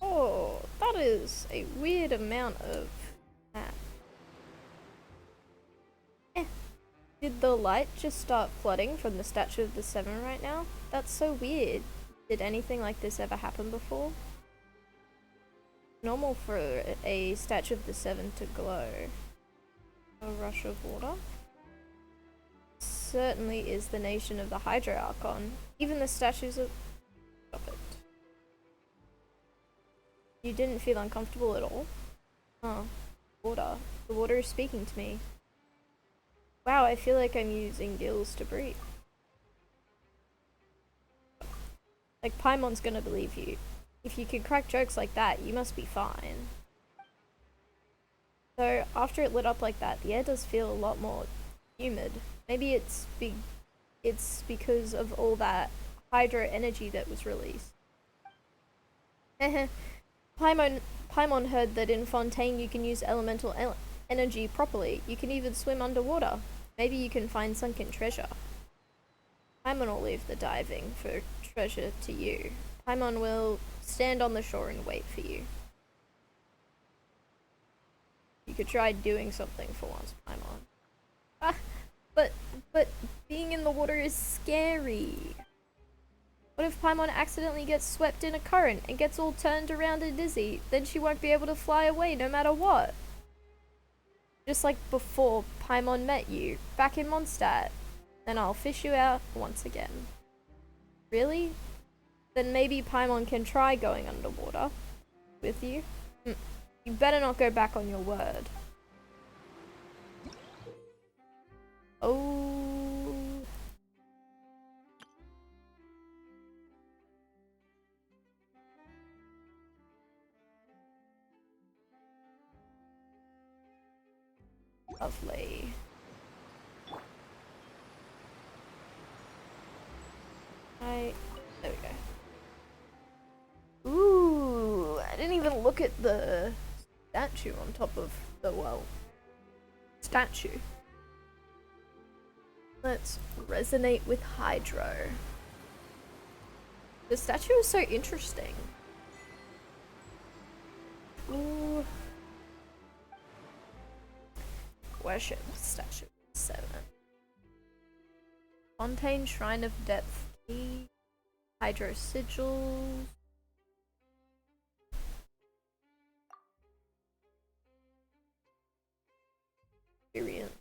Oh, that is a weird amount of that. Did the light just start flooding from the Statue of the Seven right now? That's so weird. Did anything like this ever happen before? Normal for a Statue of the Seven to glow. A rush of water? Certainly is the nation of the Hydro Archon. Even the statues of... Stop it. You didn't feel uncomfortable at all? Oh, water. The water is speaking to me. Wow, I feel like I'm using gills to breathe. Like, Paimon's gonna believe you. If you can crack jokes like that, you must be fine. So, after it lit up like that, the air does feel a lot more humid. Maybe it's because of all that hydro energy that was released. Paimon heard that in Fontaine you can use elemental energy properly. You can even swim underwater. Maybe you can find sunken treasure. Paimon will leave the diving for treasure to you. Paimon will stand on the shore and wait for you. You could try doing something for once, Paimon. Ah, but being in the water is scary. What if Paimon accidentally gets swept in a current and gets all turned around and dizzy? Then she won't be able to fly away no matter what. Just like before Paimon met you, back in Mondstadt. Then I'll fish you out once again. Really? Then maybe Paimon can try going underwater with you. You better not go back on your word. Oh. Lovely. There we go. Ooh, I didn't even look at the statue on top of the, well, statue. Let's resonate with Hydro. The statue is so interesting. Ooh. Worship statue 7. Fontaine Shrine of Depth key. Hydro sigils. Experience.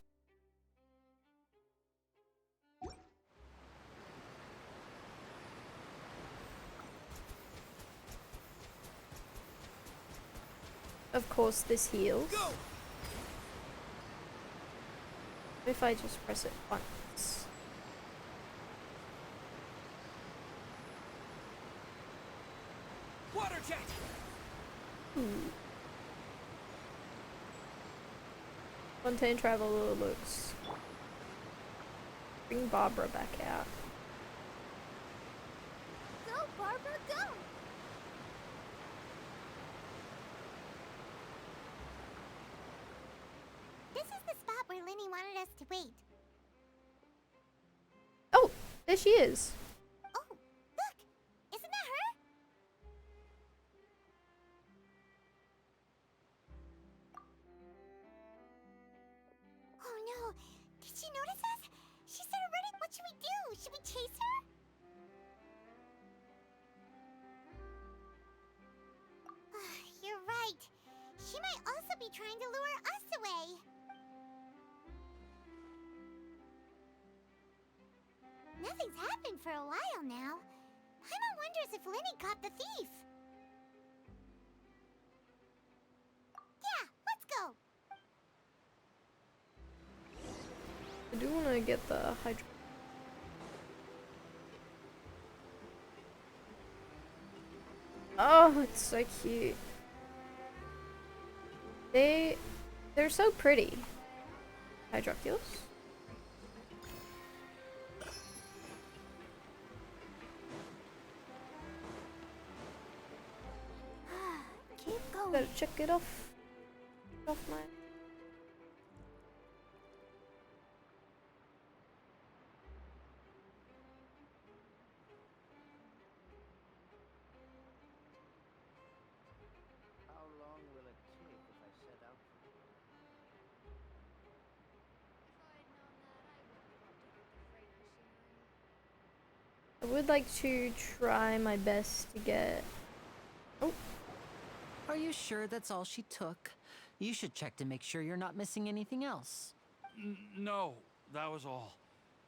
Of course, this heals. Go! If I just press it once. Water jet. Fontaine Traveler looks. Bring Barbara back out. Go, Barbara, go! This is the spot where Linny wanted us to wait. Oh, there she is. Oh, look! Isn't that her? might also be trying to lure us away. Nothing's happened for a while now. Paimon wonders if Lenny caught the thief. Yeah, let's go. I do want to get the hydro. Oh, it's so cute. They're so pretty. Hydroculus. Keep going. Gotta check it off my. How long will it take if I set out? I would like to try my best to get. Oh, Are you sure that's all she took? You should check to make sure you're not missing anything else. No, that was all.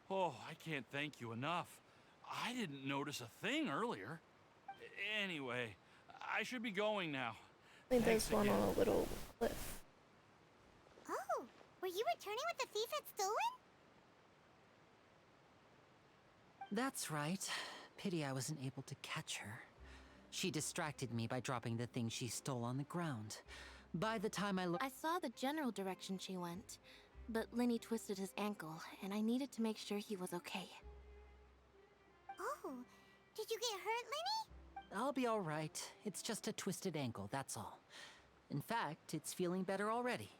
Oh, I can't thank you enough. I didn't notice a thing earlier. Anyway, I should be going now. I think Thanks there's one again. on a little cliff. Oh, were you returning what the thief had stolen? That's right. Pity I wasn't able to catch her. She distracted me by dropping the thing she stole on the ground. By the time I looked, I saw the general direction she went, but Lenny twisted his ankle, and I needed to make sure he was okay. Oh, did you get hurt, Lenny? I'll be all right. It's just a twisted ankle, that's all. In fact, it's feeling better already.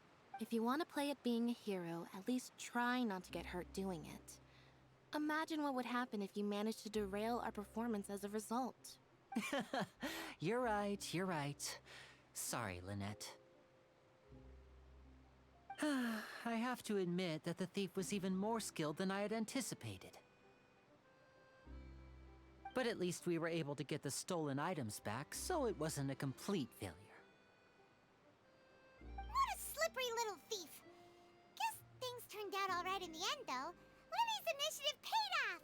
If you want to play at being a hero, at least try not to get hurt doing it. Imagine what would happen if you managed to derail our performance as a result. You're right. Sorry, Lynette. I have to admit that the thief was even more skilled than I had anticipated. But at least we were able to get the stolen items back, so it wasn't a complete failure. What a slippery little thief. Guess things turned out all right in the end, though. Lenny's initiative paid off.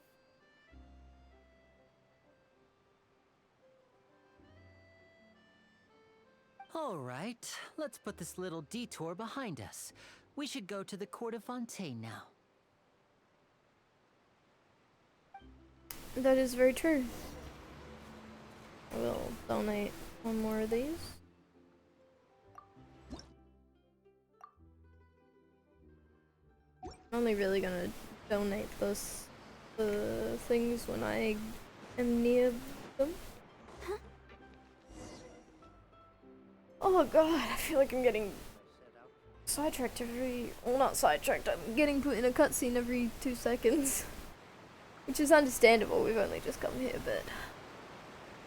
All right, let's put this little detour behind us. We should go to the court of Fontaine now. That is very true. I will donate one more of these. I'm only really gonna donate those things when I am near them. Oh god, I feel like I'm getting sidetracked well, not sidetracked, I'm getting put in a cutscene every 2 seconds. Which is understandable, we've only just come here, but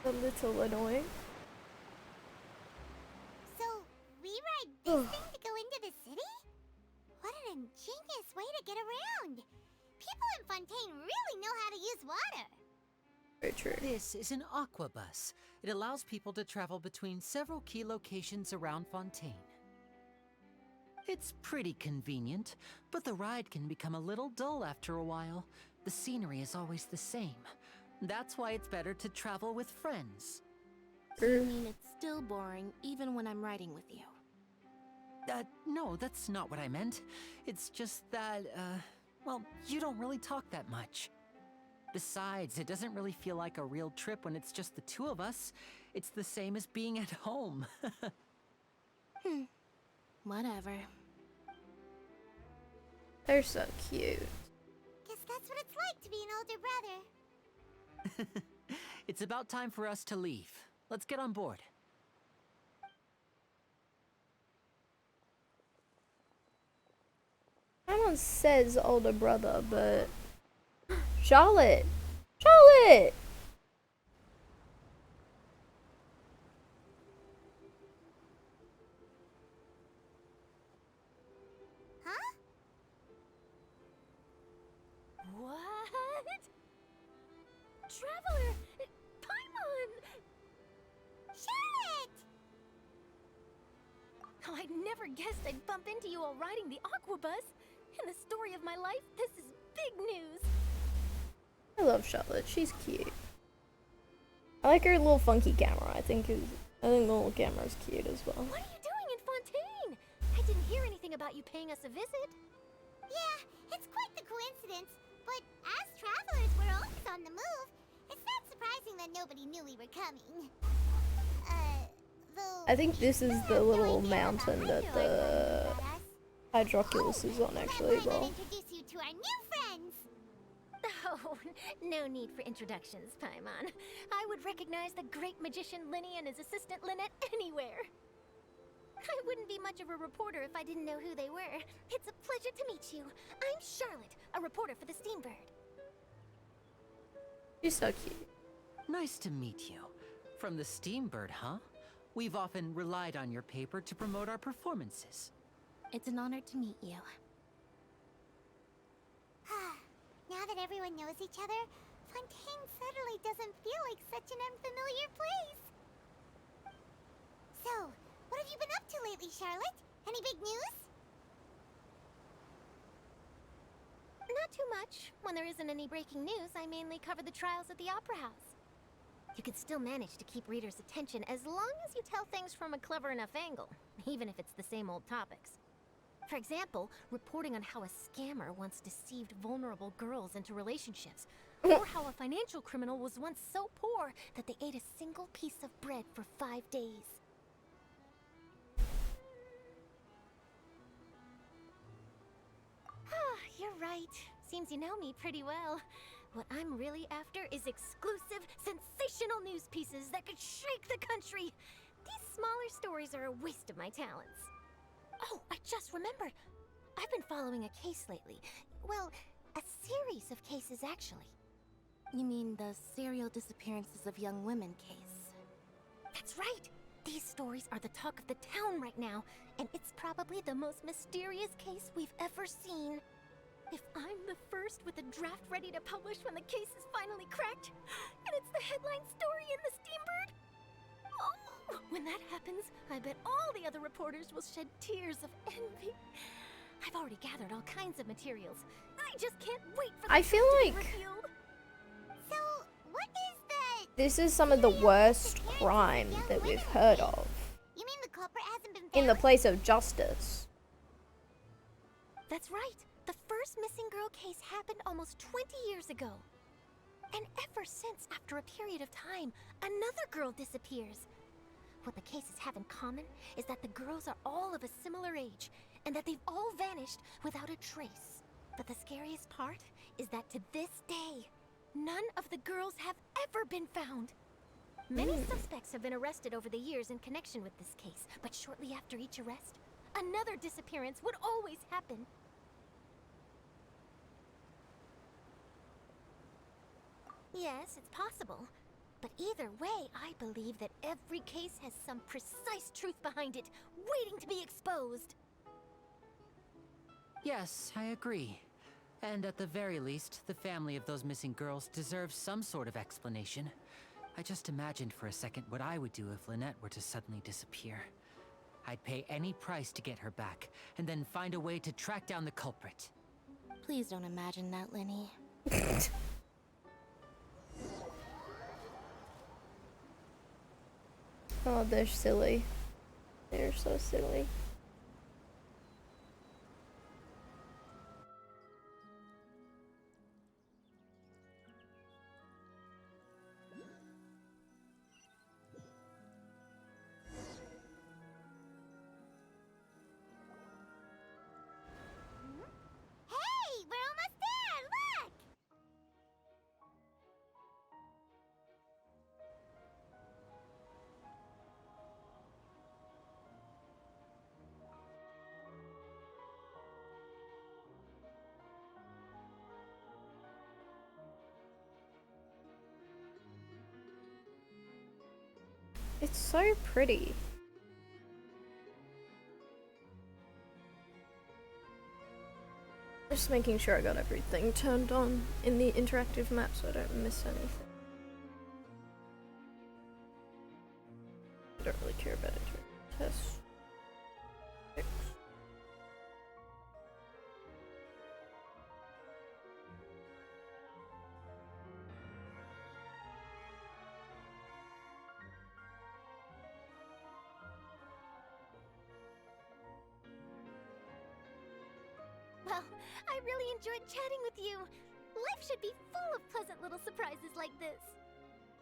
a little annoying. So, we ride this thing to go into the city? What an ingenious way to get around. People in Fontaine really know how to use water. Very true. This is an aquabus. It allows people to travel between several key locations around Fontaine. It's pretty convenient, but the ride can become a little dull after a while. The scenery is always the same. That's why it's better to travel with friends. So you mean it's still boring even when I'm riding with you? No, that's not what I meant. It's just that, well, you don't really talk that much. Besides, it doesn't really feel like a real trip when it's just the two of us. It's the same as being at home. Whatever. They're so cute. Guess that's what it's like to be an older brother. It's about time for us to leave. Let's get on board. Someone says older brother, but Charlotte! Charlotte! Huh? What? Traveler! Paimon! Charlotte! I'd never guessed I'd bump into you all riding the Aquabus. In the story of my life, this is big news. I love Charlotte. She's cute. I like her little funky camera. I think the little camera's cute as well. What are you doing in Fontaine? I didn't hear anything about you paying us a visit. Yeah, it's quite the coincidence. But as travelers, we're always on the move. It's not surprising that nobody knew we were coming. Though I think this is the little no idea mountain about that how you the learned about us. Hydroculus is on actually as Why not well. introduce you to our new friends? Oh, no need for introductions, Paimon. I would recognize the great magician Linny and his assistant Lynette anywhere. I wouldn't be much of a reporter if I didn't know who they were. It's a pleasure to meet you. I'm Charlotte, a reporter for the Steambird. She's so cute. Nice to meet you. From the Steambird, huh? We've often relied on your paper to promote our performances. It's an honor to meet you. Now that everyone knows each other, Fontaine suddenly doesn't feel like such an unfamiliar place. So, what have you been up to lately, Charlotte? Any big news? Not too much. When there isn't any breaking news, I mainly cover the trials at the Opera House. You can still manage to keep readers' attention as long as you tell things from a clever enough angle, even if it's the same old topics. For example, reporting on how a scammer once deceived vulnerable girls into relationships, or how a financial criminal was once so poor that they ate a single piece of bread for 5 days. You're right. Seems you know me pretty well. What I'm really after is exclusive, sensational news pieces that could shake the country. These smaller stories are a waste of my talents. Oh, I just remembered. I've been following a case lately. Well, a series of cases, actually. You mean the serial disappearances of young women case? That's right. These stories are the talk of the town right now, and it's probably the most mysterious case we've ever seen. If I'm the first with a draft ready to publish when the case is finally cracked, and it's the headline story in the Steambird, oh, when that happens, I bet all the other reporters will shed tears of envy. I've already gathered all kinds of materials. I just can't wait for the I feel truth to be like revealed. So, what is the... this is some of the worst crime that we've heard of You mean the culprit hasn't been found? in the place of justice. That's right. The first missing girl case happened almost 20 years ago. And ever since, after a period of time, another girl disappears. What the cases have in common is that the girls are all of a similar age, and that they've all vanished without a trace. But the scariest part is that to this day, none of the girls have ever been found. Many suspects have been arrested over the years in connection with this case, but shortly after each arrest, another disappearance would always happen. Yes, it's possible. But either way, I believe that every case has some precise truth behind it, waiting to be exposed. Yes, I agree. And at the very least, the family of those missing girls deserves some sort of explanation. I just imagined for a second what I would do if Lynette were to suddenly disappear. I'd pay any price to get her back, and then find a way to track down the culprit. Please don't imagine that, Linny. Oh, they're silly. They're so silly. Hey, we're almost there! Look! It's so pretty. Just making sure I got everything turned on in the interactive map so I don't miss anything. I don't really care about interactive tests. really enjoyed chatting with you. Life should be full of pleasant little surprises like this.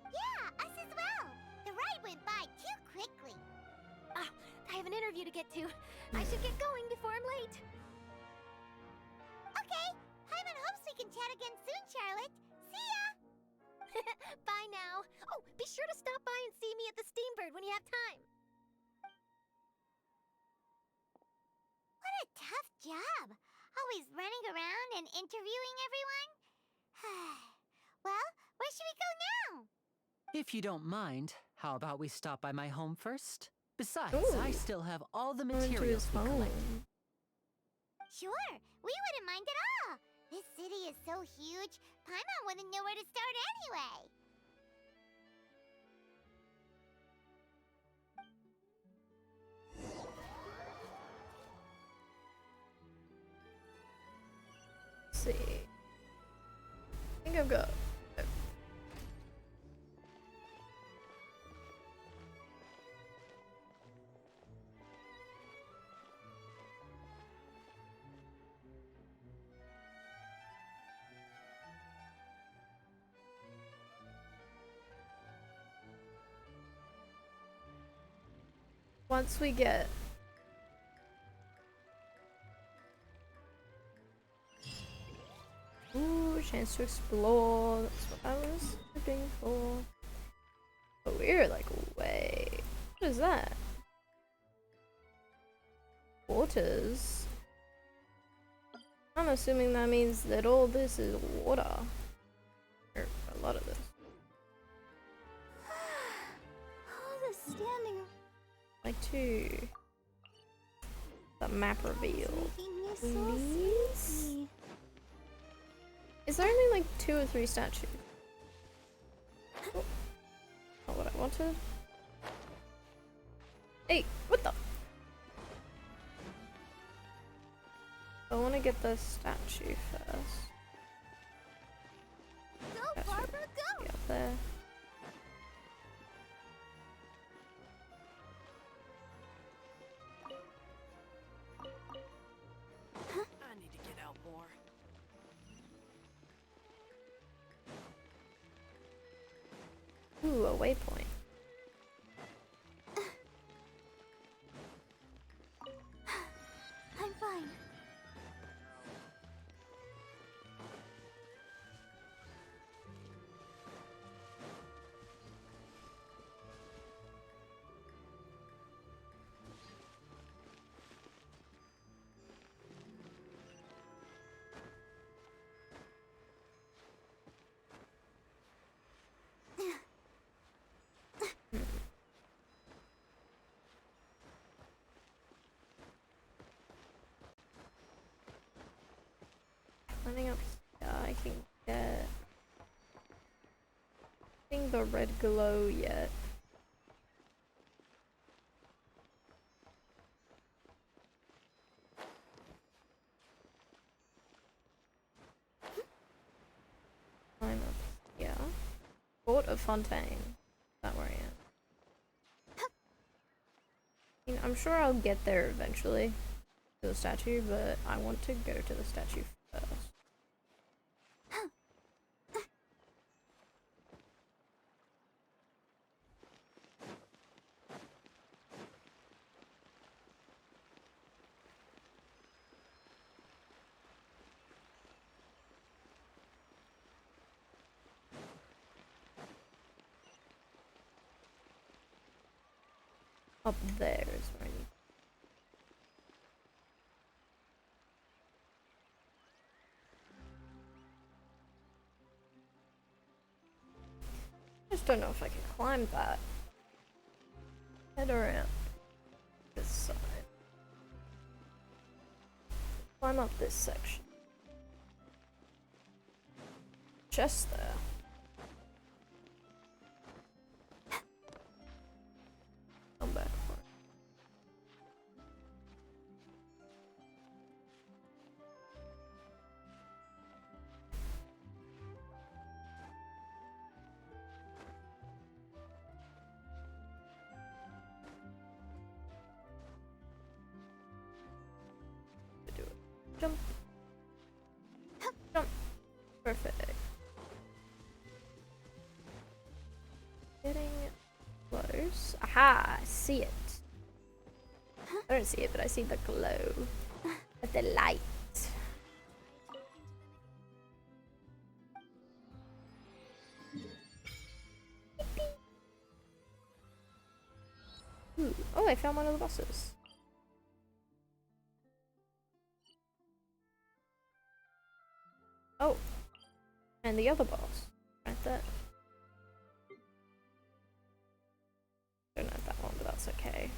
Yeah, us as well. The ride went by too quickly. Ah, I have an interview to get to. I should get going before I'm late. Okay, Hyman hopes we can chat again soon, Charlotte. See ya! Bye now. Oh, be sure to stop by and see me at the Steambird when you have time. What a tough job. Always running around and interviewing everyone. Well, where should we go now? If you don't mind, how about we stop by my home first? Besides, Ooh. I still have all the Going to materials his we collected. home. Sure, we wouldn't mind at all. This city is so huge, Paimon wouldn't know where to start anyway. Let's see. I think I've got. Once we get ooh, chance to explore. That's what I was looking for. But we're like, wait, what is that? Waters? I'm assuming that means that all this is water. Or a lot of this. All the standing Like two. The map reveal. making me so Please? sleepy. Is there only like 2 or 3 statues? Oh, not what I wanted. Hey, what the? I want to get the statue first. Go, Statue Barbara, be go! up there. I need to get out more. Ooh, a waypoint. I'm fine. Climbing up here, I can get. Getting the red glow yet. Climb up here. Fort of Fontaine. Is that where I am? I mean, I'm sure I'll get there eventually. To the statue, but I want to go to the statue first. Up there is where I need. I just don't know if I can climb that. Head around this side. Climb up this section. Chest there. Come back for it. To do it. Jump. Perfect. Getting close. Aha! I see it. I don't see it, but I see the glow of the light. Ooh. Oh, I found one of the bosses. Oh, and the other boss, right there. Don't know that one, but that's okay.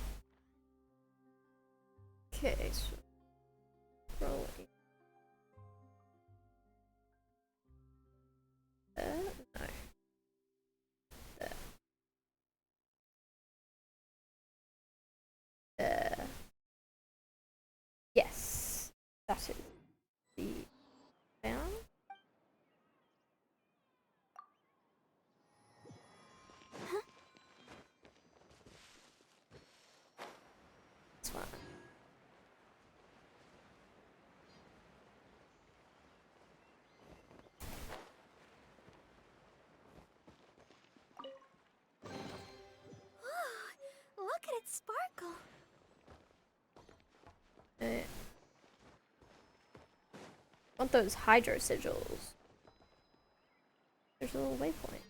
Okay, so roll it. There? No. There. There. Yes, that is the down. That's fine. Look at it sparkle. Want those hydro sigils. There's a little waypoint.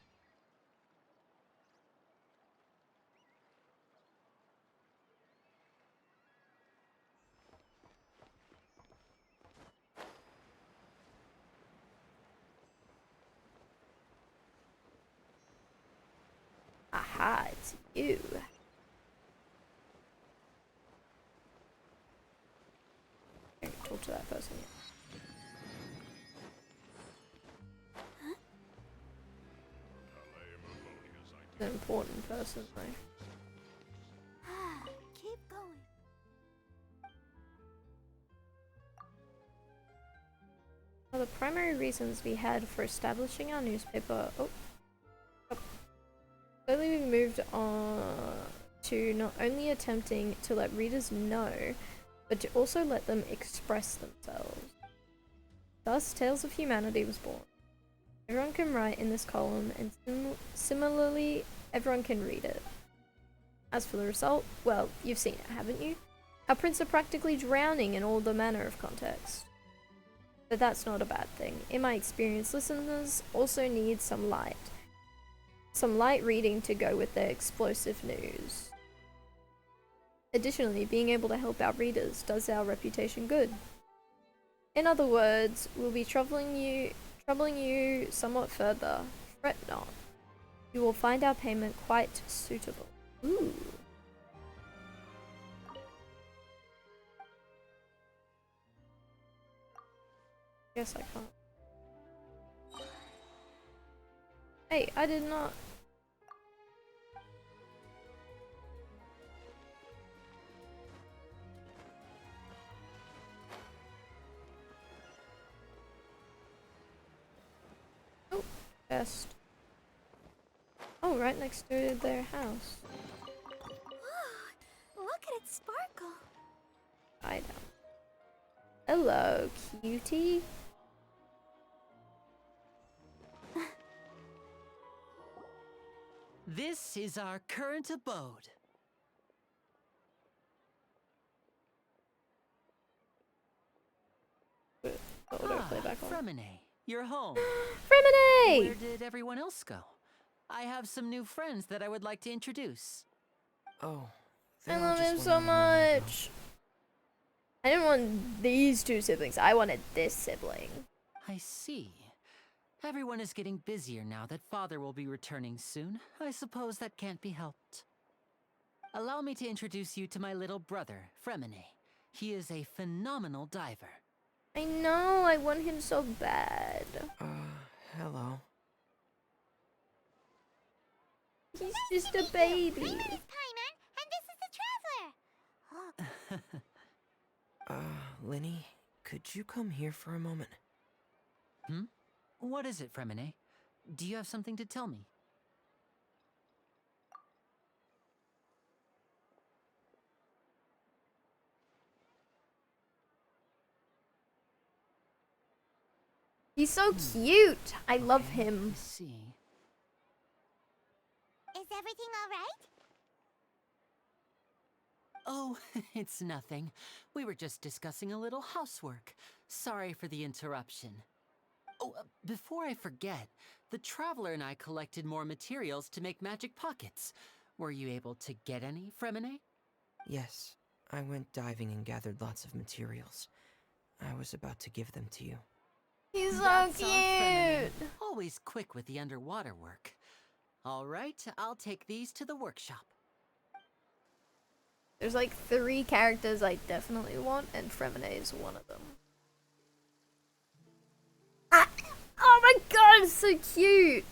Aha, it's you. I can't talk to that person yet. An important person, though. Keep going. Well, the primary reasons we had for establishing our newspaper. Slowly we moved on to not only attempting to let readers know, but to also let them express themselves. Thus, Tales of Humanity was born. Everyone can write in this column, and similarly, everyone can read it. As for the result, well, you've seen it, haven't you? Our prints are practically drowning in all the manner of context. But that's not a bad thing. In my experience, listeners also need some light. Some light reading to go with their explosive news. Additionally, being able to help our readers does our reputation good. In other words, we'll be troubling you somewhat further. Fret not. You will find our payment quite suitable. Ooh. Guess I can't. Hey, I did not. Oh, best. Oh, right next to their house. Look at it sparkle. I don't. Hello, cutie. This is our current abode. Fremine, you're home. Fremine! Where did everyone else go? I have some new friends that I would like to introduce. Oh, I love him so much. I didn't want these two siblings. I wanted this sibling. I see. Everyone is getting busier now that Father will be returning soon. I suppose that can't be helped. Allow me to introduce you to my little brother, Fremine. He is a phenomenal diver. I know, I want him so bad. Hello. He's just a baby. My name is Paimon, and this is the Traveler. Linny, could you come here for a moment? Hmm? What is it, Fremine? Do you have something to tell me? He's so cute. I love him. Let's see. Is everything alright? Oh, it's nothing. We were just discussing a little housework. Sorry for the interruption. Oh, before I forget, the Traveler and I collected more materials to make magic pockets. Were you able to get any, Fremine? Yes, I went diving and gathered lots of materials. I was about to give them to you. He's so That's our Fremine. cute. Always quick with the underwater work. All right, I'll take these to the workshop. There's like 3 characters I definitely want, and Fremine is one of them. Ah! Oh my god, it's so cute!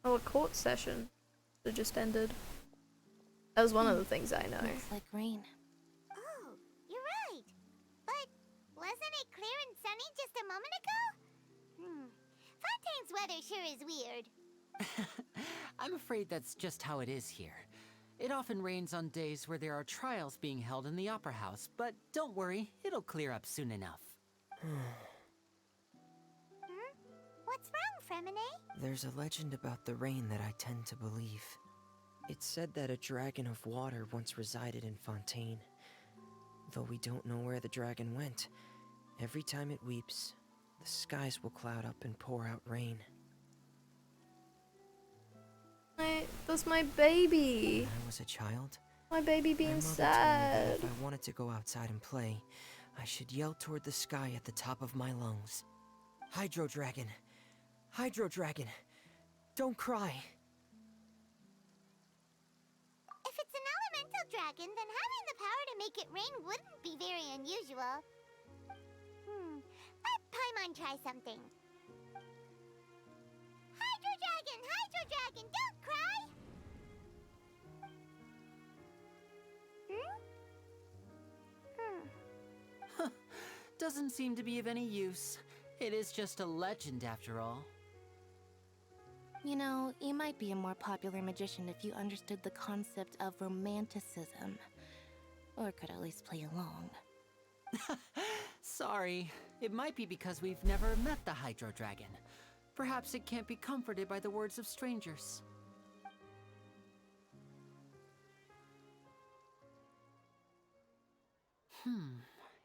Oh, a court session that just ended. That was one of the things I know. Looks like rain. Oh, you're right. But wasn't it clear and sunny just a moment ago? Fontaine's weather sure is weird. I'm afraid that's just how it is here. It often rains on days where there are trials being held in the Opera House, but don't worry, it'll clear up soon enough. What's wrong, Fremine? There's a legend about the rain that I tend to believe. It's said that a dragon of water once resided in Fontaine. Though we don't know where the dragon went, every time it weeps, the skies will cloud up and pour out rain. That's my baby. When I was a child, My baby my being mother told me sad. that if I wanted to go outside and play, I should yell toward the sky at the top of my lungs. Hydro Dragon! Hydro Dragon! Don't cry! If it's an elemental dragon, then having the power to make it rain wouldn't be very unusual. Let Paimon try something. Hydro Dragon, don't cry! Doesn't seem to be of any use. It is just a legend after all. You know, you might be a more popular magician if you understood the concept of romanticism. Or could at least play along. Sorry. It might be because we've never met the Hydro Dragon. Perhaps it can't be comforted by the words of strangers.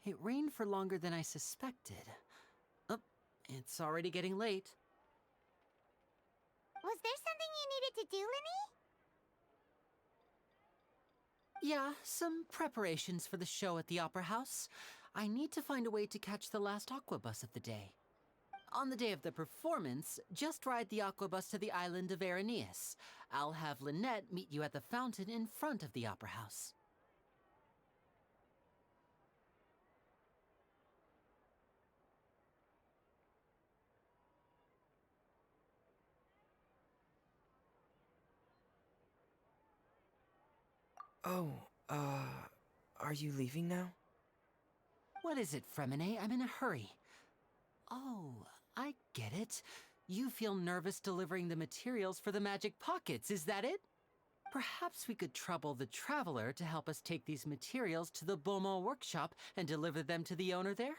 It rained for longer than I suspected. Oh, it's already getting late. Was there something you needed to do, Linny? Yeah, some preparations for the show at the Opera House. I need to find a way to catch the last aqua bus of the day. On the day of the performance, just ride the aqua bus to the island of Araneus. I'll have Lynette meet you at the fountain in front of the Opera House. Oh, are you leaving now? What is it, Fremine? I'm in a hurry. Oh, I get it. You feel nervous delivering the materials for the magic pockets, is that it? Perhaps we could trouble the Traveler to help us take these materials to the Beaumont workshop and deliver them to the owner there?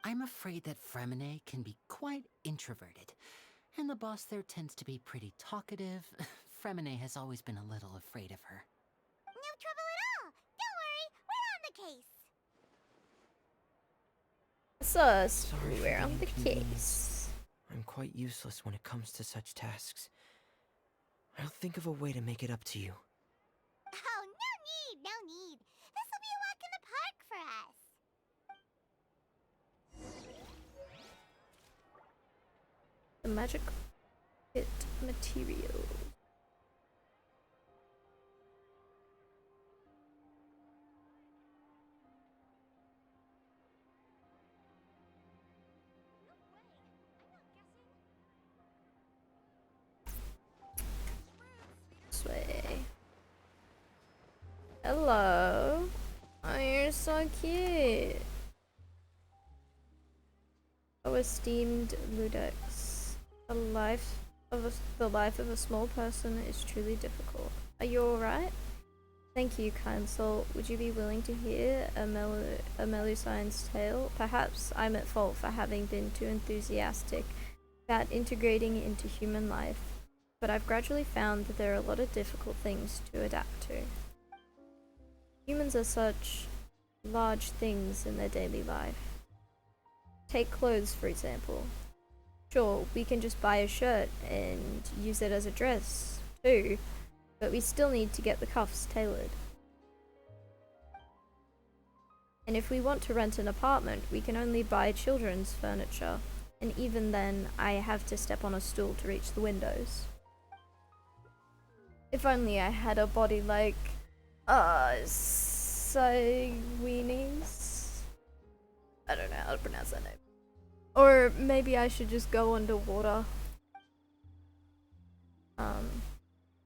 I'm afraid that Fremine can be quite introverted, and the boss there tends to be pretty talkative. Fremine has always been a little afraid of her. No trouble at all. Don't worry, we're on the case. Sorry for We're on the the inconvenience. case. I'm quite useless when it comes to such tasks. I'll think of a way to make it up to you. Oh, no need. This will be a walk in the park for us. The magic pit material. Sway. Hello. Oh, you're so cute. Oh, esteemed Ludex. The life of a small person is truly difficult. Are you alright? Thank you, kind soul. Would you be willing to hear a Melusine's tale? Perhaps I'm at fault for having been too enthusiastic about integrating into human life, but I've gradually found that there are a lot of difficult things to adapt to. Humans are such large things in their daily life. Take clothes, for example. Sure, we can just buy a shirt and use it as a dress, too, but we still need to get the cuffs tailored. And if we want to rent an apartment, we can only buy children's furniture, and even then, I have to step on a stool to reach the windows. If only I had a body like, Cygwini's? I don't know how to pronounce that name. Or maybe I should just go underwater.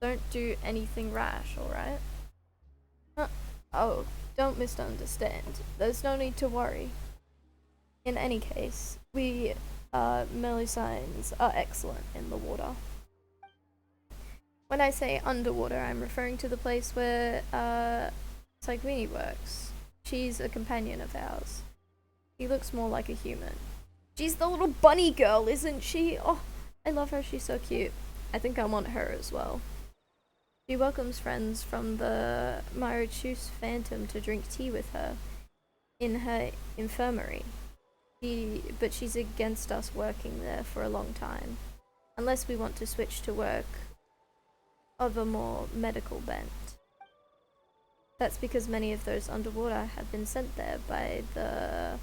Don't do anything rash, alright? Oh, don't misunderstand. There's no need to worry. In any case, we, Melusines are excellent in the water. When I say underwater, I'm referring to the place where, Cygwini works. She's a companion of ours. She looks more like a human. She's the little bunny girl, isn't she? Oh, I love her, she's so cute. I think I want her as well. She welcomes friends from the Marichus Phantom to drink tea with her in her infirmary. But she's against us working there for a long time, unless we want to switch to work of a more medical bent. That's because many of those underwater have been sent there by the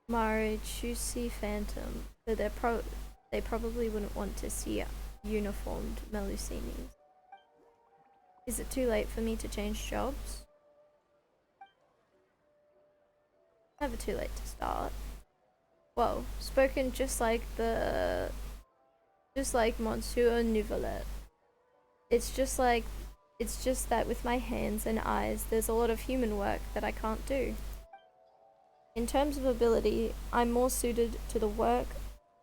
Marichusi Phantom, so they probably wouldn't want to see uniformed Melusinis. Is it too late for me to change jobs? Never too late to start. Whoa, spoken just like Monsieur Nouvelet. It's just that with my hands and eyes, there's a lot of human work that I can't do. In terms of ability, I'm more suited to the work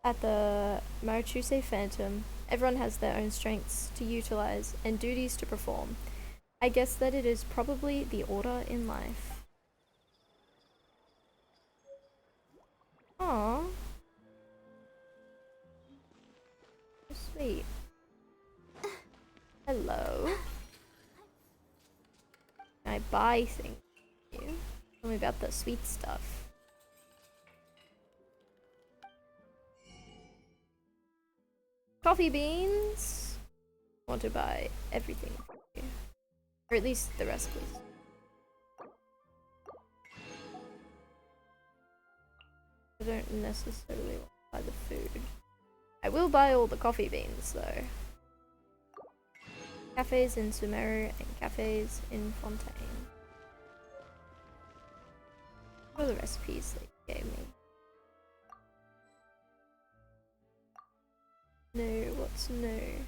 at the Marichuse Phantom. Everyone has their own strengths to utilize and duties to perform. I guess that it is probably the order in life. Aww. So sweet. Hello. Can I buy things from you? Tell me about the sweet stuff. Coffee beans. I want to buy everything from you. Or at least the recipes. I don't necessarily want to buy the food. I will buy all the coffee beans though. Cafes in Sumeru and cafes in Fontaine. What are the recipes they gave me? No, what's new?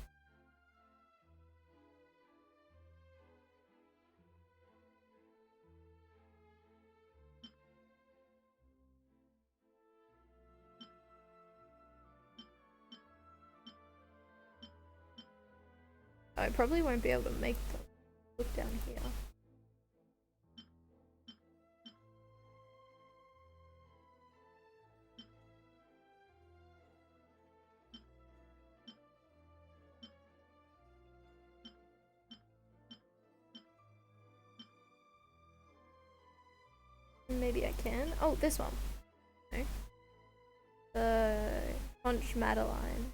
I probably won't be able to make them. Look down here. Maybe I can. Oh, this one. Okay. The Conch Madeline.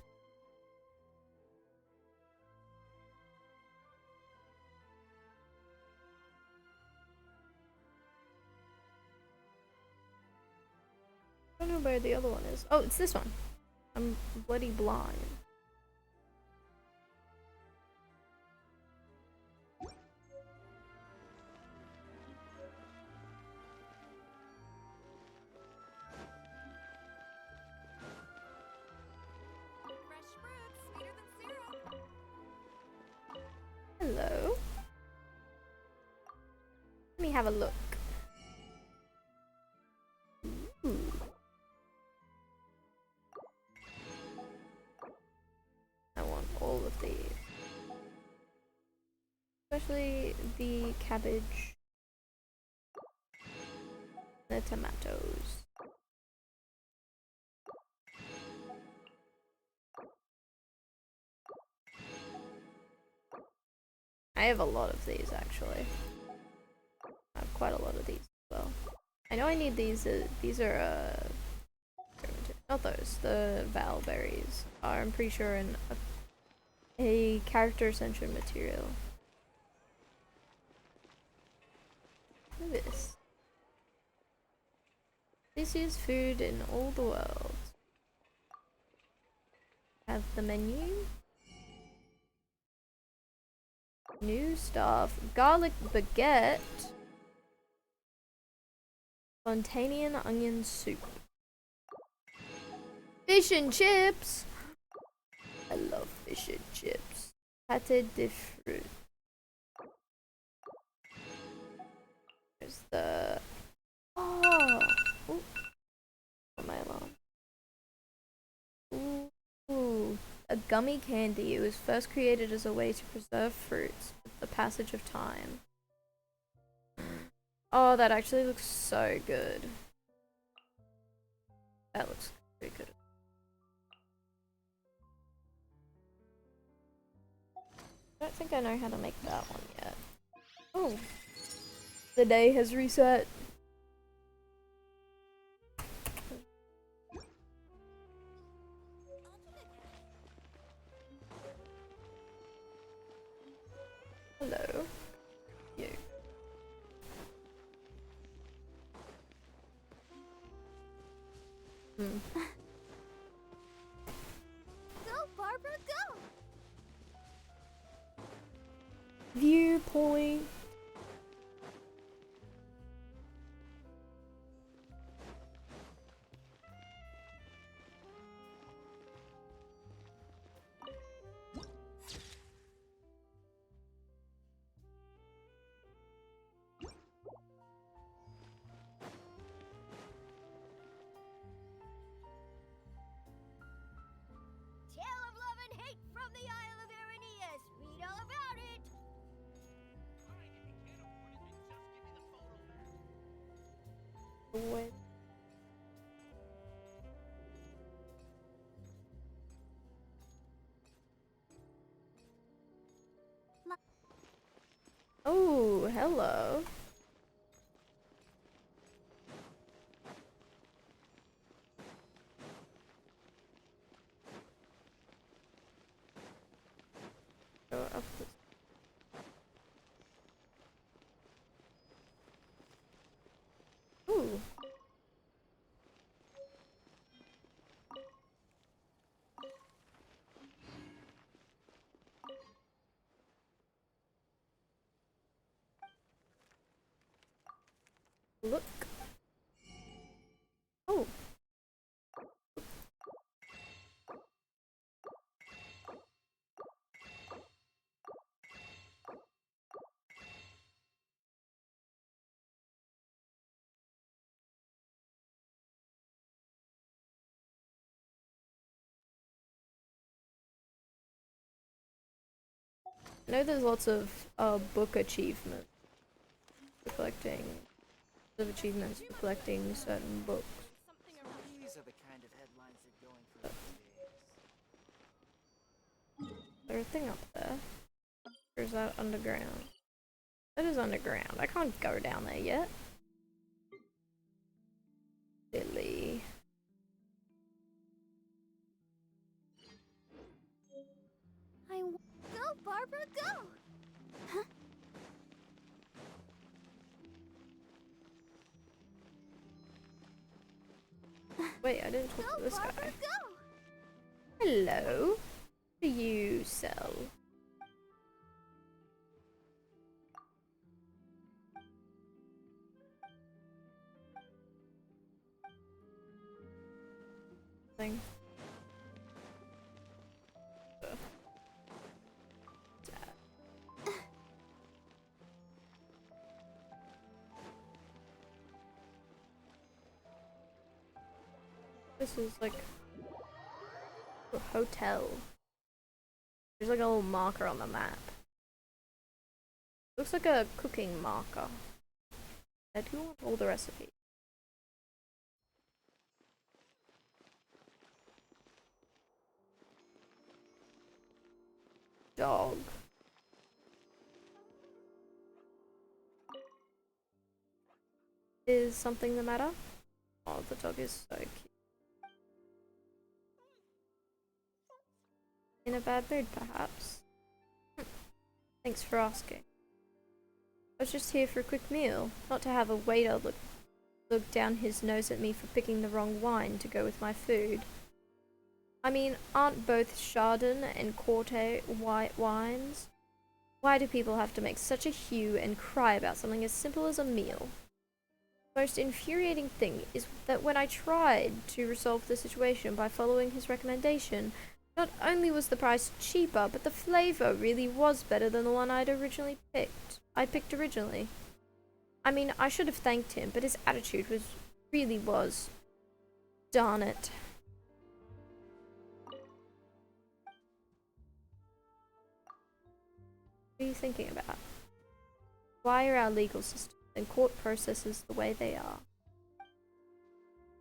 I don't know where the other one is. Oh, it's this one. I'm bloody blind. Hello. Let me have a look. Ooh. I want all of these. Do I especially the cabbage, the tomatoes. I have a lot of these actually. I have quite a lot of these as well. I know I need these. These are not those. The Val berries are, I'm pretty sure, in a character essential material. Look at this. This is food in all the world. Have the menu. New stuff. Garlic baguette. Fontaine onion soup. Fish and chips. I love fish and chips. Pâté de fruits. There's the... Oh! Ooh. My alarm. Ooh. A gummy candy. It was first created as a way to preserve fruits with the passage of time. Oh, that actually looks so good. That looks pretty good. I don't think I know how to make that one yet. Oh. The day has reset. Hello. You. Go, Barbara, go! Viewpoint. Tale of love and hate from the Isle of Irenaeus. Read all about it. What? Oh, hello. Go up this. Ooh. Look. Oh. I know there's lots of book achievements for collecting, of achievements for collecting certain books. These are the kind of headlines they're going for these days. Is there a thing up there? Or is that underground? That is underground. I can't go down there yet. Silly. Go, Barbara, go! Huh? Wait, I didn't talk to this Barbara, guy. go! Hello. What do you sell? Thing. This is like a hotel. There's like a little marker on the map. Looks like a cooking marker. I do want all the recipes. Dog. Is something the matter? Oh, the dog is so cute. In a bad mood, perhaps? Thanks for asking. I was just here for a quick meal, not to have a waiter look down his nose at me for picking the wrong wine to go with my food. I mean, aren't both Chardonnay and Corte white wines? Why do people have to make such a hue and cry about something as simple as a meal? The most infuriating thing is that when I tried to resolve the situation by following his recommendation, not only was the price cheaper, but the flavor really was better than the one I picked originally. I mean, I should have thanked him, but his attitude really was. Darn it. What are you thinking about? Why are our legal systems and court processes the way they are?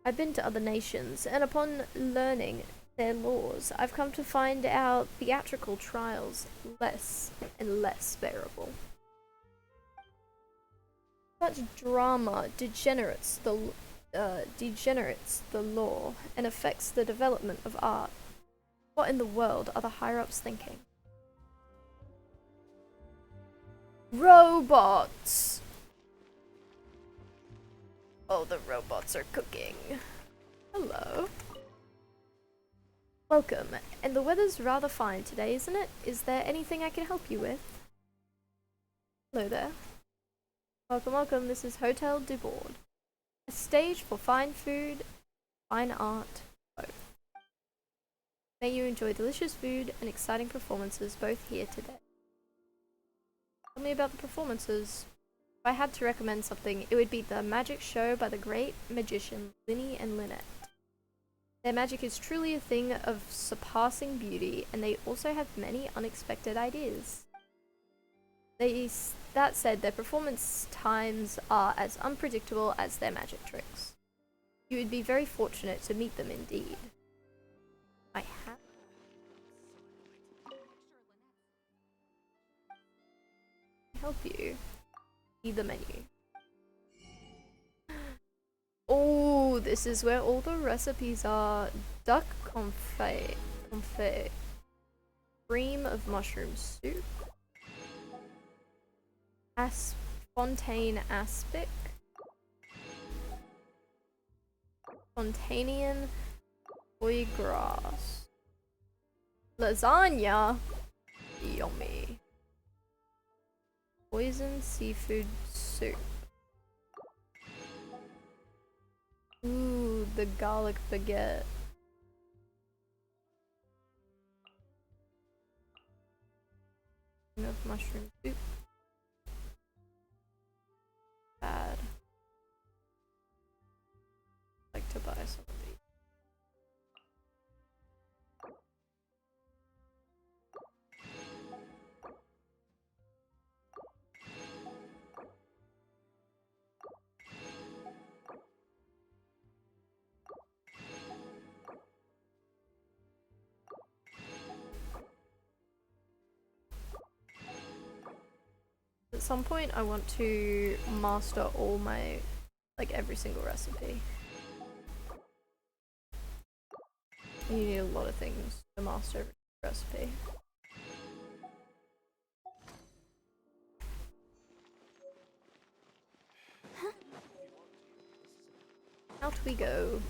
I've been to other nations, and upon learning their laws, I've come to find our theatrical trials less and less bearable. Such drama degenerates the law and affects the development of art. What in the world are the higher-ups thinking? Robots! Oh, the robots are cooking. Hello. Welcome, and the weather's rather fine today, isn't it? Is there anything I can help you with? Hello there. Welcome, welcome, this is Hotel du Bord. A stage for fine food, fine art, both. May you enjoy delicious food and exciting performances both here today. Tell me about the performances. If I had to recommend something, it would be the magic show by the great magician Linny and Lynette. Their magic is truly a thing of surpassing beauty, and they also have many unexpected ideas. That said, their performance times are as unpredictable as their magic tricks. You would be very fortunate to meet them indeed. I have. Help you. See the menu. Oh, this is where all the recipes are. Duck confit, cream of mushroom soup, Fontaine aspic, Fontainian foie gras, lasagna, yummy, poison seafood soup. Ooh, the garlic baguette. Of mushroom soup. Bad. I'd like to buy some of these. At some point I want to master all my, like every single recipe. You need a lot of things to master every recipe. Out we go.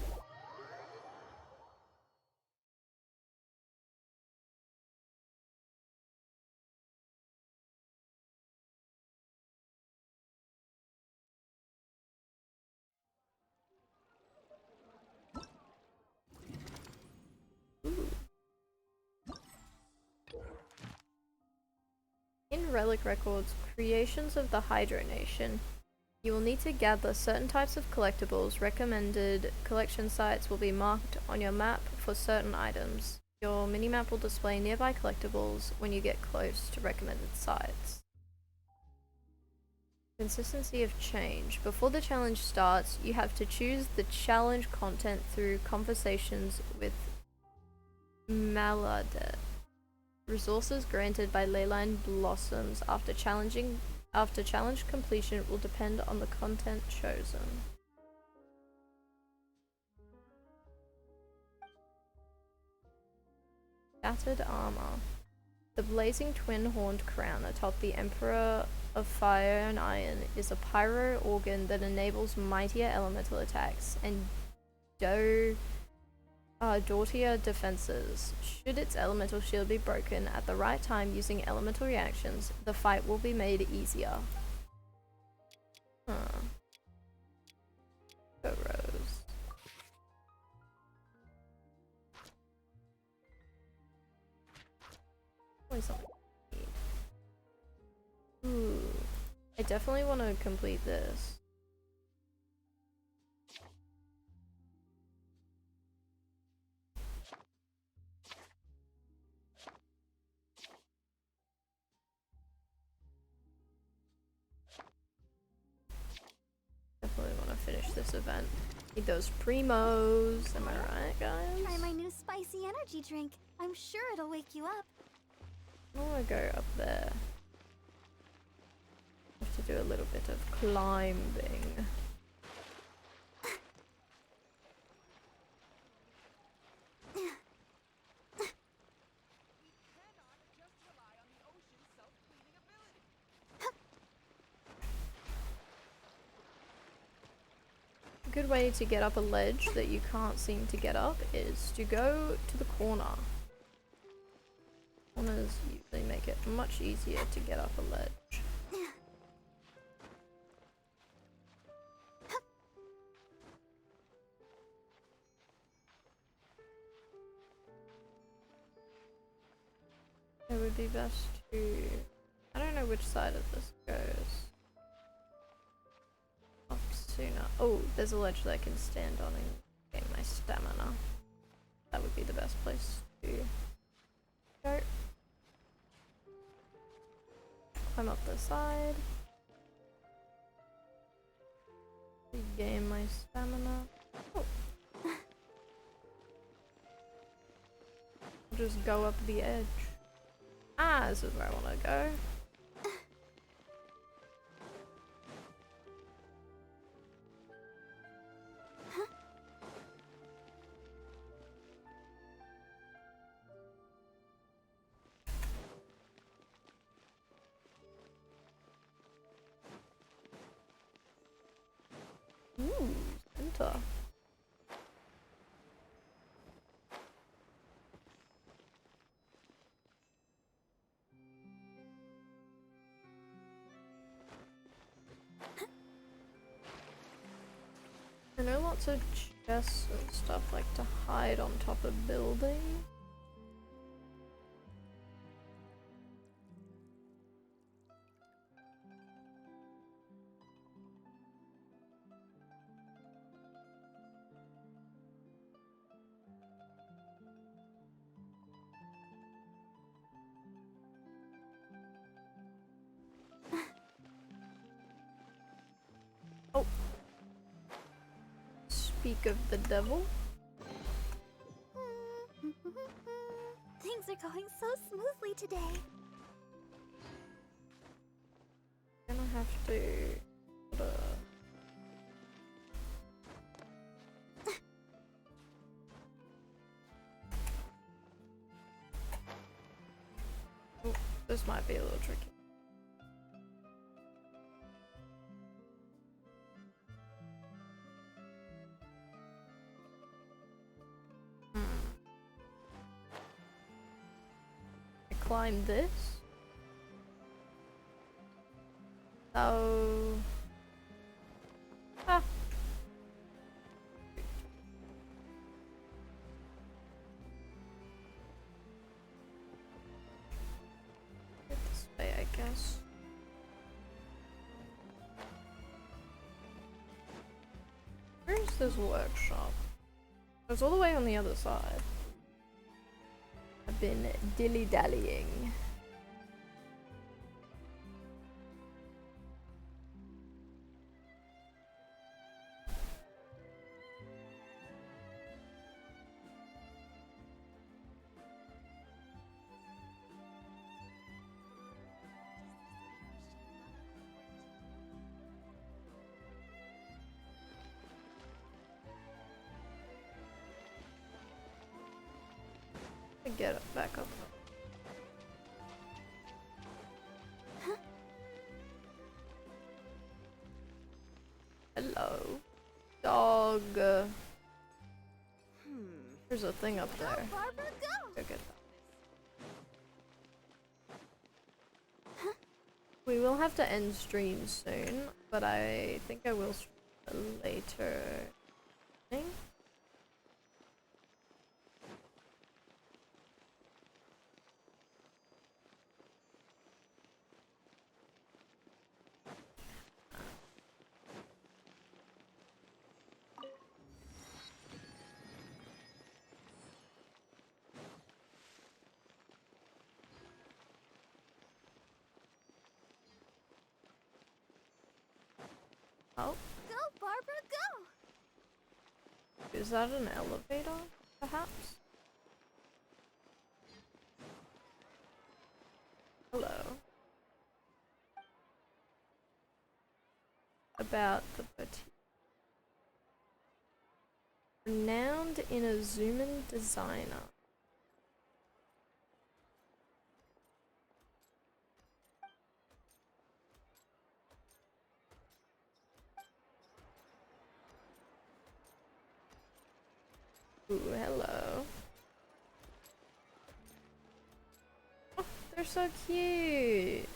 In Relic Records, Creations of the Hydro Nation, you will need to gather certain types of collectibles. Recommended collection sites will be marked on your map for certain items. Your minimap will display nearby collectibles when you get close to recommended sites. Consistency of change. Before the challenge starts, you have to choose the challenge content through conversations with Maladet. Resources granted by Leyline Blossoms after challenge completion will depend on the content chosen. Shattered armor. The blazing twin-horned crown atop the Emperor of Fire and Iron is a pyro organ that enables mightier elemental attacks and Dortier defenses. Should its elemental shield be broken at the right time using elemental reactions, the fight will be made easier. Huh. Go Rose. Always something. Ooh. I definitely want to complete this. Definitely want to finish this event. Need those primos. Am I right, guys? Try my new spicy energy drink. I'm sure it'll wake you up. I want to go up there. Have to do a little bit of climbing. A good way to get up a ledge that you can't seem to get up is to go to the corner. Corners usually make it much easier to get up a ledge. It would be best to... I don't know which side of this goes. Up sooner. Oh, there's a ledge that I can stand on and gain my stamina. That would be the best place to go. Climb up the side. Regain my stamina. Oh. Just go up the edge. Ah, this is where I want to go. Ooh, enter. I know lots of chests and stuff like to hide on top of buildings. Oh. Speak of the devil. Things are going so smoothly today. Gonna have to put a... Oh, this might be a little tricky. Climb this. So... Ah. Get this way, I guess. Where's this workshop? It's all the way on the other side. I've been dilly-dallying. get it back up. Hello. Dog. There's a thing up there. Barbara, go! Go get that. We will have to end stream soon, but I think I will stream later. Oh, Go, Barbara, go! is that an elevator, perhaps? Hello. About the boutique. Renowned Inazuman designer. Ooh, hello. Oh, they're so cute.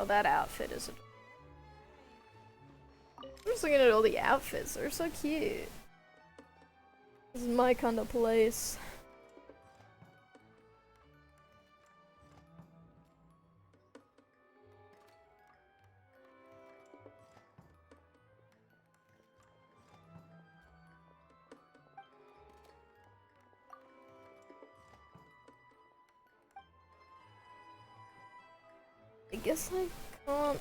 Oh, that outfit is adorable. I'm just looking at all the outfits. They're so cute. This is my kind of place. I guess I can't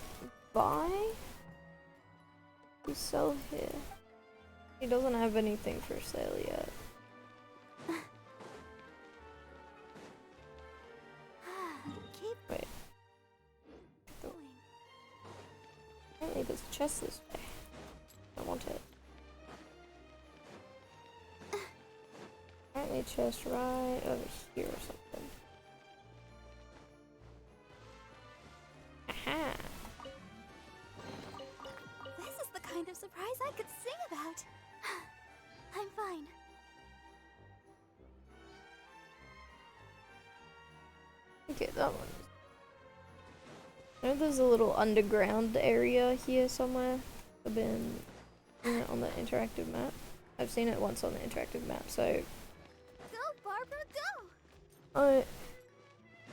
buy? We sell here. He doesn't have anything for sale yet. Keep Wait. going. Apparently there's a chest this way. I want it. Apparently chest right over here or something. Aha! This is the kind of surprise I could sing about. I'm fine. Okay, that one. I know there's a little underground area here somewhere. I've been seeing it on the interactive map. I've seen it once on the interactive map, so Go, Barbara, go!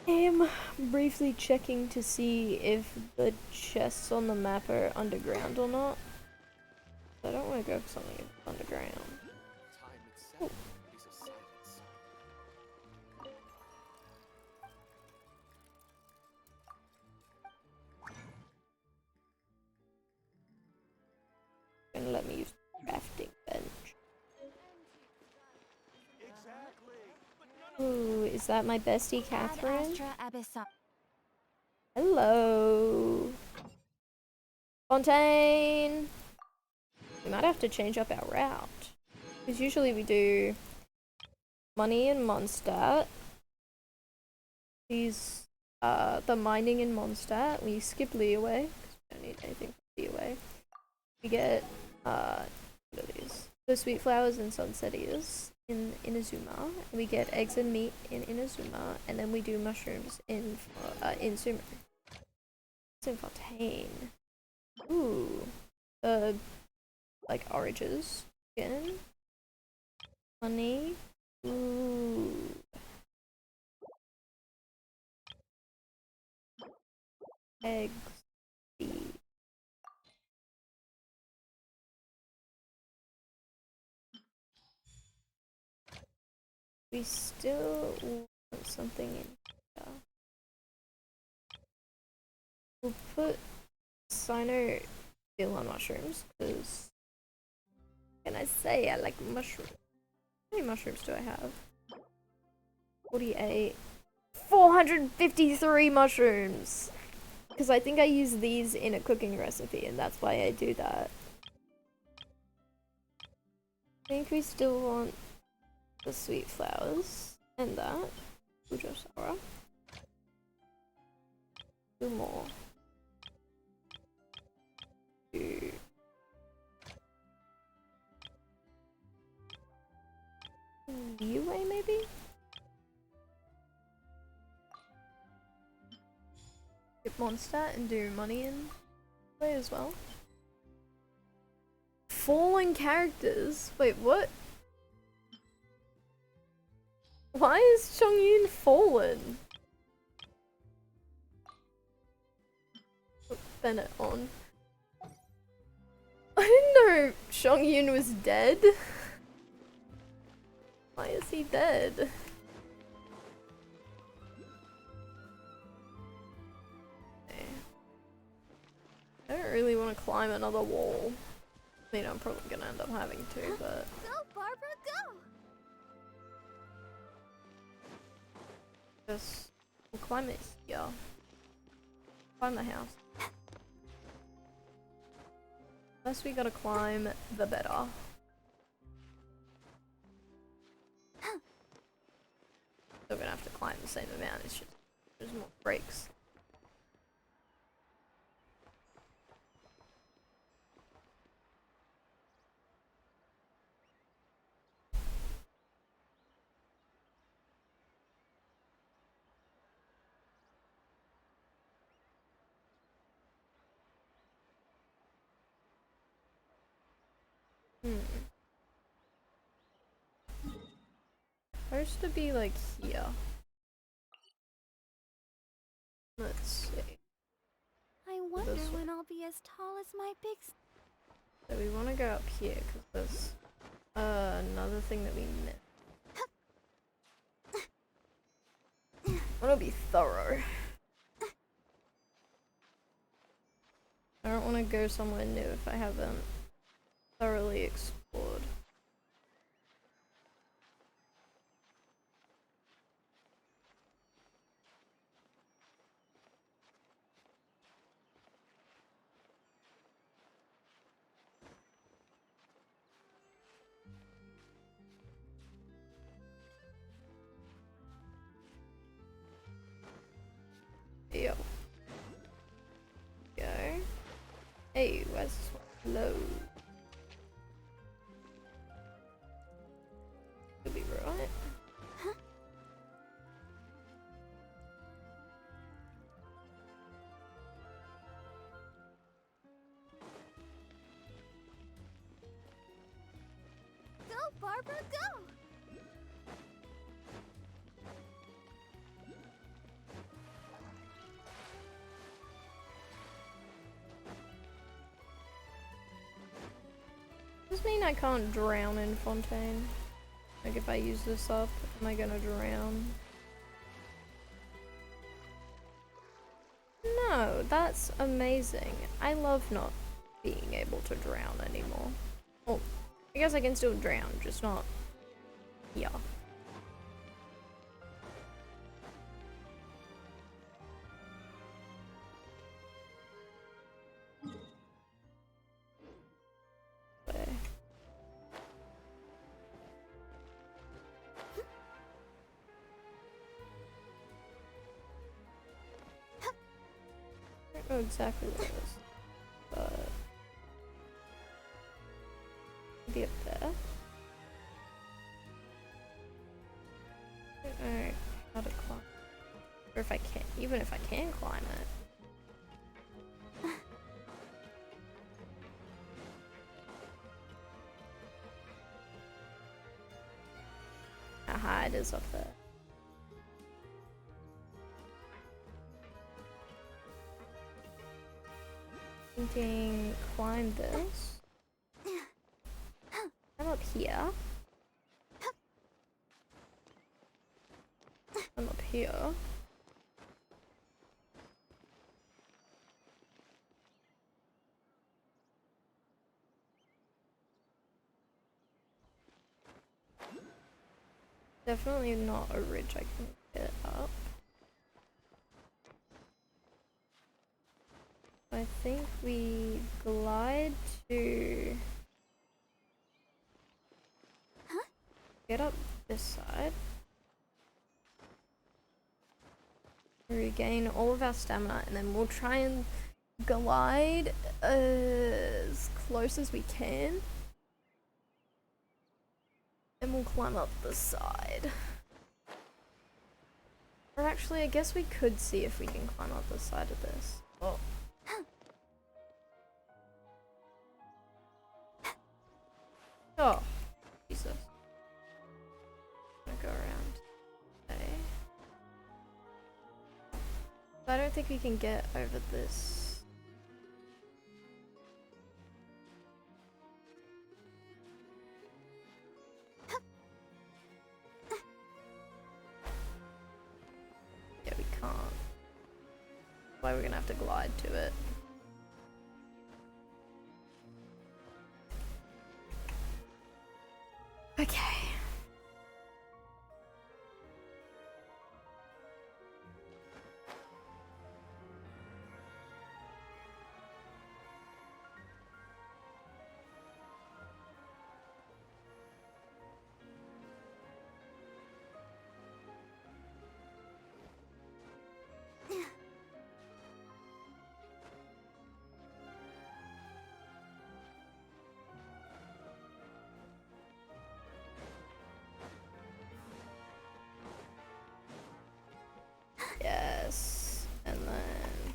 I am briefly checking to see if the chests on the map are underground or not. I don't want to go for something underground. Ooh. Gonna let me use the crafting bench. Ooh, is that my bestie Catherine? Hello. Fontaine! We might have to change up our route. Because usually we do money in Mondstadt. These, the mining in Mondstadt. We skip Leeway, because we don't need anything from Leeway. We get, what are these? The sweet flowers and sunsettias in Inazuma. We get eggs and meat in Inazuma. And then we do mushrooms in Sumer. It's in Fontaine. Ooh. The, like, oranges. Again. Honey. Ooh. Eggs. Seeds. We still want something in here. We'll put Sino still on mushrooms, because can I say I like mushrooms? How many mushrooms do I have? 48. 453 mushrooms! Because I think I use these in a cooking recipe, and that's why I do that. I think we still want the sweet flowers, and that. Ujosara. 2 more. 2. Leeway, maybe? Get monster and do money in way as well. Fallen characters? Wait, what? Why is Chongyun fallen? Put Bennett on. I didn't know Chongyun was dead. Why is he dead? I don't really want to climb another wall. I mean, I'm probably gonna end up having to, but... Go, Barbara, go! Just... we'll climb it here. Climb the house. Unless we gotta climb, the better. Still gonna have to climb the same amount, it's just... there's more breaks. Supposed to be like here. Let's see. I wonder when I'll be as tall as my big... So we want to go up here because there's another thing that we missed. I want to be thorough. I don't want to go somewhere new if I haven't thoroughly explored. Yo. Go. Hey, where's this one? Low. Could be right. Go, Barbara, go! Does this mean I can't drown in Fontaine? Like if I use this up, am I gonna drown? No, that's amazing. I love not being able to drown anymore. Well, I guess I can still drown, just not here. I don't know exactly what it is, but maybe up there. I don't know how to climb, or if I can, even if I can climb it. Aha, it is up there. Thinking, climb this. I'm up here. I'm up here. Definitely not a ridge I can get up. I think we glide to get up this side. Regain all of our stamina, and then we'll try and glide as close as we can. And we'll climb up the side. Or actually, I guess we could see if we can climb up the side of this. Oh. Oh, Jesus. I'm gonna go around. Okay. I don't think we can get over this. Yeah, we can't. That's why we're gonna have to glide to it. Okay. Yes, and then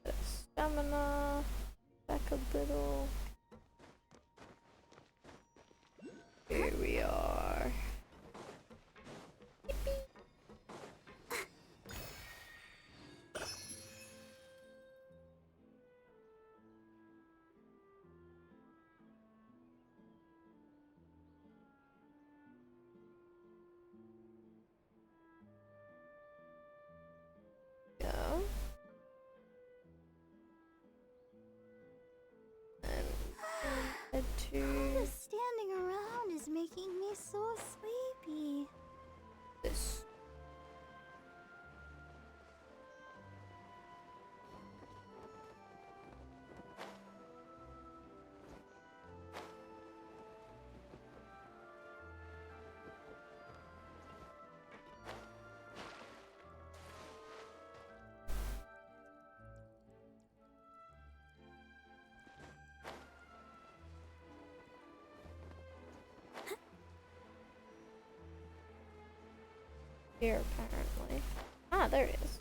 bit of stamina, back a little. Here we are. Go. And head to All the standing around is making me so sleepy. this. Here, apparently. Ah, there it is.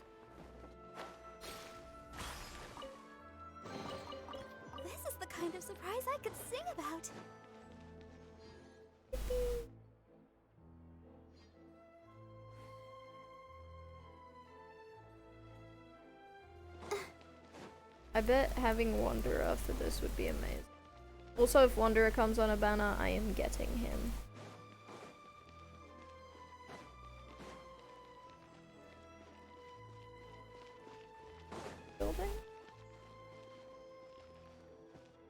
This is the kind of surprise I could sing about. I bet having Wanderer for this would be amazing. Also, if Wanderer comes on a banner, I am getting him. Building?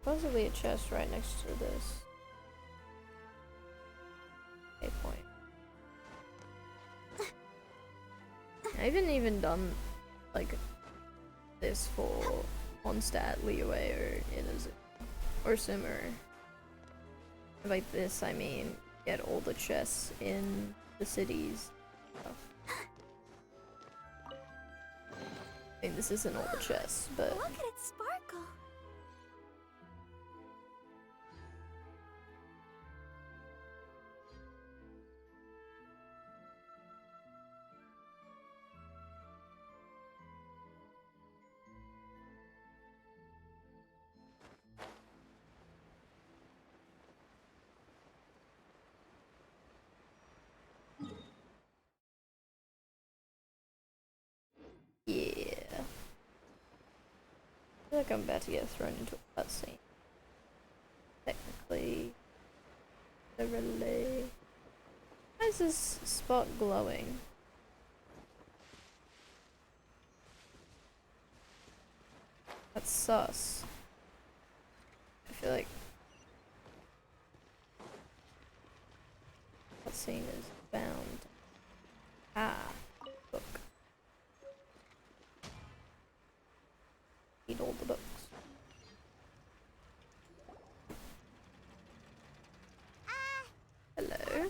Possibly a chest right next to this. A point. I haven't even done like this for Mondstadt, Liyue, or Inazuma, or Simmer. Like this, I mean, get all the chests in the cities. I mean, this isn't all the chests, but Look at it sparkle. yeah. I feel like I'm about to get thrown into a cutscene. Technically. The relay. Why is this spot glowing? That's sus. I feel like cutscene is bound. Ah, book. Read all the books. Hello.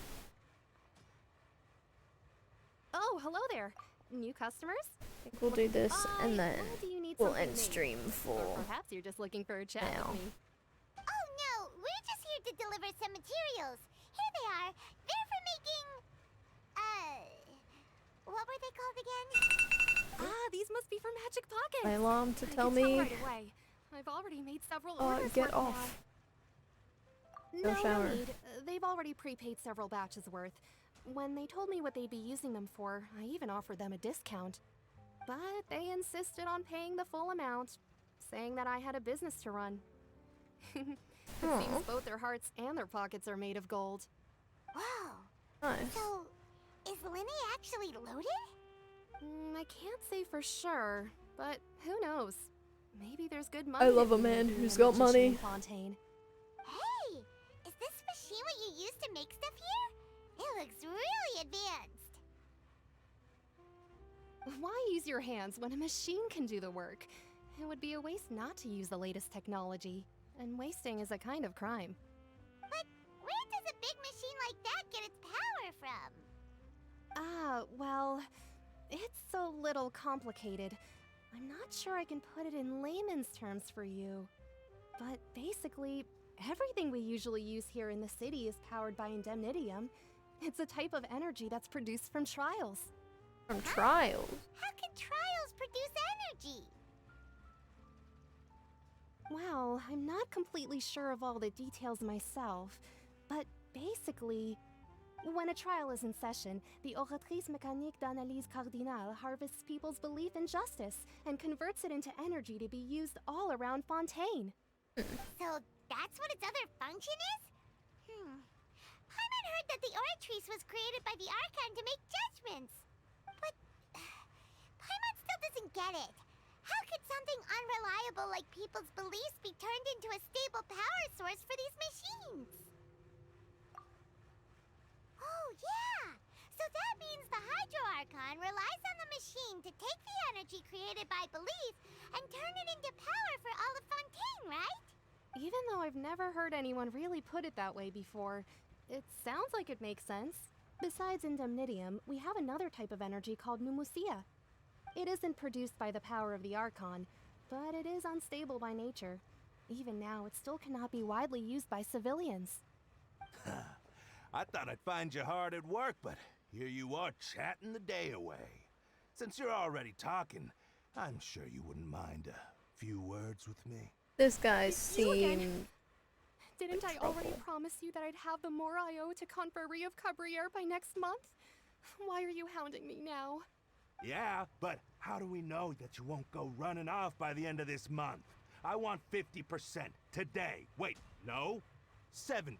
Oh, hello there. New customers? I think we'll do this and then Do you need we'll something end made? stream Or for perhaps you're just looking for a chat now. with me. Oh no, we're just here to deliver some materials. Here they are. They're for making, what were they called again? Ah, these must be for Magic Pockets. my alarm to I tell can me. right away. I've already made several Oh, orders get for them off. now. No shower. need. They've already prepaid several batches worth. When they told me what they'd be using them for, I even offered them a discount. But they insisted on paying the full amount, saying that I had a business to run. It seems both their hearts and their pockets are made of gold. Wow. Nice. So, is Linny actually loaded? I can't say for sure, but who knows? Maybe there's good money. I love a in man being who's a got magician in money. Fontaine. Hey, is this machine what you use to make stuff here? It looks really advanced. Why use your hands when a machine can do the work? It would be a waste not to use the latest technology, and wasting is a kind of crime. But where does a big machine like that get its power from? Well, it's a little complicated. I'm not sure I can put it in layman's terms for you. But basically, everything we usually use here in the city is powered by indemnitium. It's a type of energy that's produced from trials. From trials? How can trials produce energy? Well, I'm not completely sure of all the details myself, but basically, when a trial is in session, the Oratrice Mécanique d'Analyse Cardinale harvests people's belief in justice and converts it into energy to be used all around Fontaine. So that's what its other function is? Paimon heard that the Oratrice was created by the Archon to make judgments. But Paimon still doesn't get it. How could something unreliable like people's beliefs be turned into a stable power source for these machines? Oh, yeah! So that means the Hydro Archon relies on the machine to take the energy created by belief and turn it into power for all of Fontaine, right? Even though I've never heard anyone really put it that way before, it sounds like it makes sense. Besides indemnitium, we have another type of energy called pneumousia. It isn't produced by the power of the Archon, but it is unstable by nature. Even now, it still cannot be widely used by civilians. I thought I'd find you hard at work, but here you are chatting the day away. Since you're already talking, I'm sure you wouldn't mind a few words with me. This guy You again. seemed Didn't like I already trouble. promise you that I'd have the more I owe to Confrérie of Cabriere by next month? Why are you hounding me now? Yeah, but how do we know that you won't go running off by the end of this month? I want 50% today. Wait, no? 70%.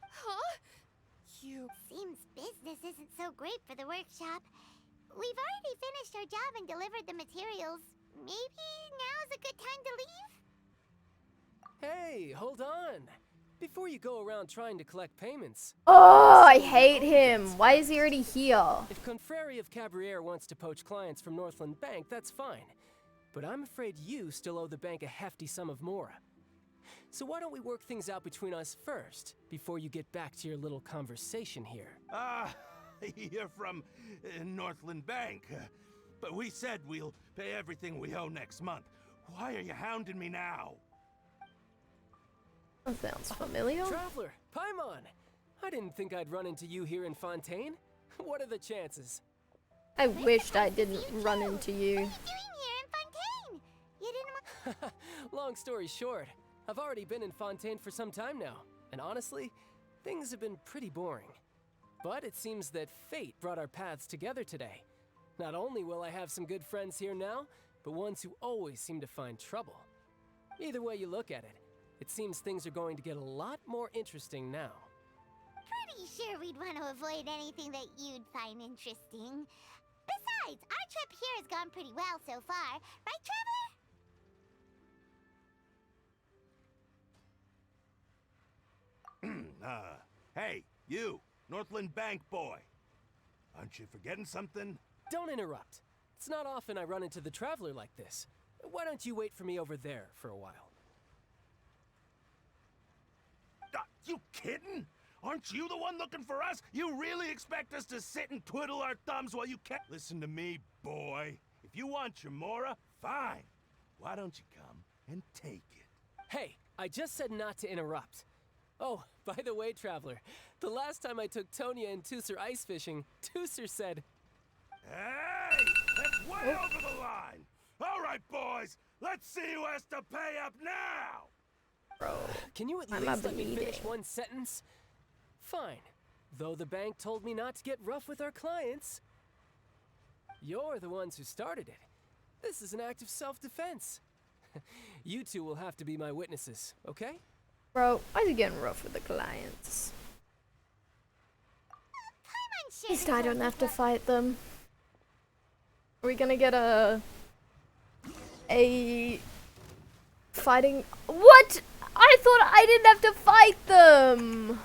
Huh? You... Seems business isn't so great for the workshop. We've already finished our job and delivered the materials. Maybe now's a good time to leave? Hey, hold on. Before you go around trying to collect payments. Oh, I hate him. Why is he already here? If Confrérie of Cabriere wants to poach clients from Northland Bank, that's fine. But I'm afraid you still owe the bank a hefty sum of mora. So why don't we work things out between us first, before you get back to your little conversation here? You're from Northland Bank. But we said we'll pay everything we owe next month. Why are you hounding me now? That sounds familiar. Traveler, Paimon! I didn't think I'd run into you here in Fontaine. What are the chances? I wished I didn't run into you. What are you doing here in Fontaine? You didn't Long story short, I've already been in Fontaine for some time now, and honestly, things have been pretty boring. But it seems that fate brought our paths together today. Not only will I have some good friends here now, but ones who always seem to find trouble. Either way you look at it, it seems things are going to get a lot more interesting now. Pretty sure we'd want to avoid anything that you'd find interesting. Besides, our trip here has gone pretty well so far. Right, Traveler? Hey, you! Northland Bank boy. Aren't you forgetting something? Don't interrupt. It's not often I run into the Traveler like this. Why don't you wait for me over there for a while? You kidding? Aren't you the one looking for us? You really expect us to sit and twiddle our thumbs while you can't? Listen to me, boy. If you want your Mora, fine. Why don't you come and take it? Hey, I just said not to interrupt. Oh, by the way, Traveler, the last time I took Tonya and Tooser ice fishing, Tooser said... Hey! That's way over the line! All right, boys, let's see who has to pay up now! Bro, can you at least let me finish one sentence? Fine. Though the bank told me not to get rough with our clients. You're the ones who started it. This is an act of self-defense. You two will have to be my witnesses, okay? Bro, why is he getting rough with the clients? At least I don't have to fight them. Are we gonna get a fighting? What? I thought I didn't have to fight them.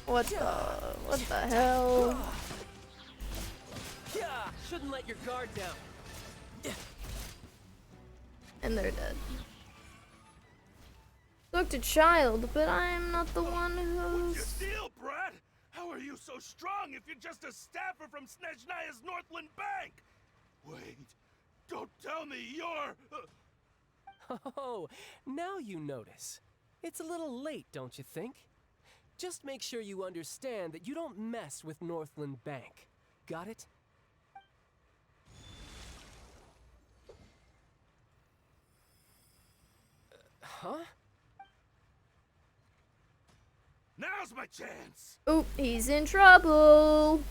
What the hell? Shouldn't let your guard down. And they're dead. Dr. Child, but I am not the one who's... What's your deal, Brad? How are you so strong if you're just a staffer from Snezhnaya's Northland Bank? Wait, don't tell me you're... Oh, now you notice. It's a little late, don't you think? Just make sure you understand that you don't mess with Northland Bank. Got it? Huh? Now's my chance! Oop, he's in trouble!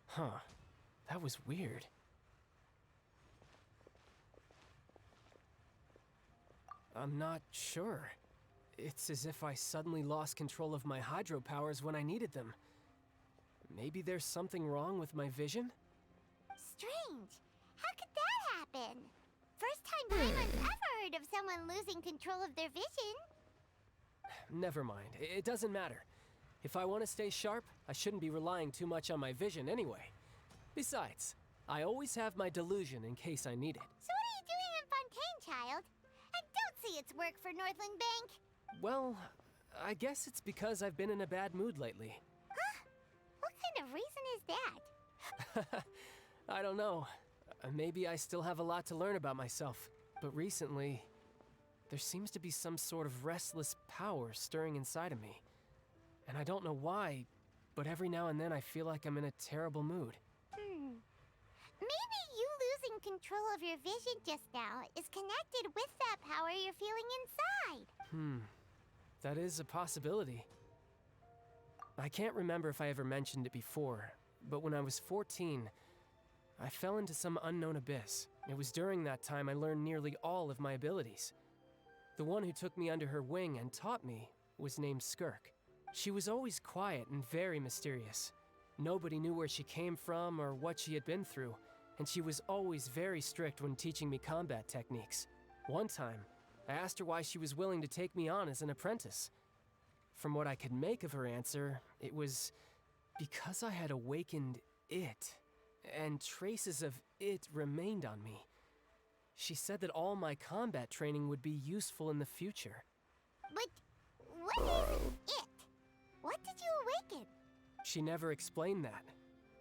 Huh. That was weird. I'm not sure. It's as if I suddenly lost control of my hydro powers when I needed them. Maybe there's something wrong with my vision? Strange. How could that happen? First time Paimon's ever heard of someone losing control of their vision. Never mind. It doesn't matter. If I want to stay sharp, I shouldn't be relying too much on my vision anyway. Besides, I always have my delusion in case I need it. So what are you doing in Fontaine, child? I don't see it's work for Northland Bank. Well, I guess it's because I've been in a bad mood lately. Huh? What kind of reason is that? I don't know. Maybe I still have a lot to learn about myself. But recently, there seems to be some sort of restless power stirring inside of me. And I don't know why, but every now and then I feel like I'm in a terrible mood. Maybe you losing control of your vision just now is connected with that power you're feeling inside. That is a possibility. I can't remember if I ever mentioned it before, but when I was 14, I fell into some unknown abyss. It was during that time I learned nearly all of my abilities. The one who took me under her wing and taught me was named Skirk. She was always quiet and very mysterious. Nobody knew where she came from or what she had been through, and she was always very strict when teaching me combat techniques. One time, I asked her why she was willing to take me on as an apprentice. From what I could make of her answer, it was because I had awakened it, and traces of it remained on me. She said that all my combat training would be useful in the future. But what is it? What did you awaken? She never explained that,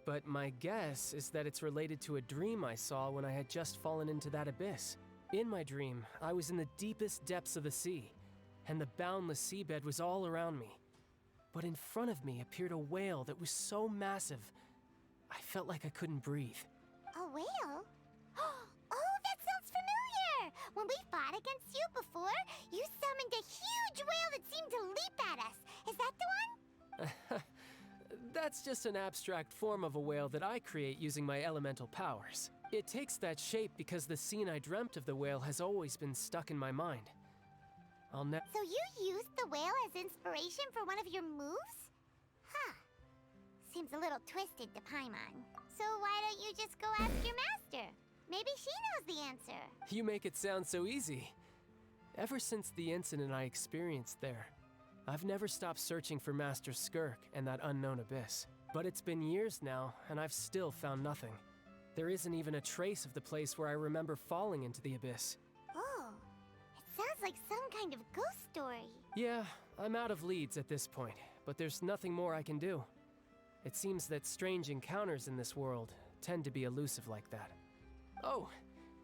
but my guess is that it's related to a dream I saw when I had just fallen into that abyss. In my dream, I was in the deepest depths of the sea, and the boundless seabed was all around me. But in front of me appeared a whale that was so massive, I felt like I couldn't breathe. A whale? Oh, that sounds familiar! When we fought against you before, you summoned a huge whale that seemed to leap at us. Is that the one? That's just an abstract form of a whale that I create using my elemental powers. It takes that shape because the scene I dreamt of the whale has always been stuck in my mind. So you used the whale as inspiration for one of your moves? Huh. Seems a little twisted to Paimon. So why don't you just go ask your master? Maybe she knows the answer. You make it sound so easy. Ever since the incident I experienced there, I've never stopped searching for Master Skirk and that unknown abyss. But it's been years now, and I've still found nothing. There isn't even a trace of the place where I remember falling into the abyss. Oh, it sounds like some kind of ghost story. Yeah, I'm out of leads at this point, but there's nothing more I can do. It seems that strange encounters in this world tend to be elusive like that. Oh,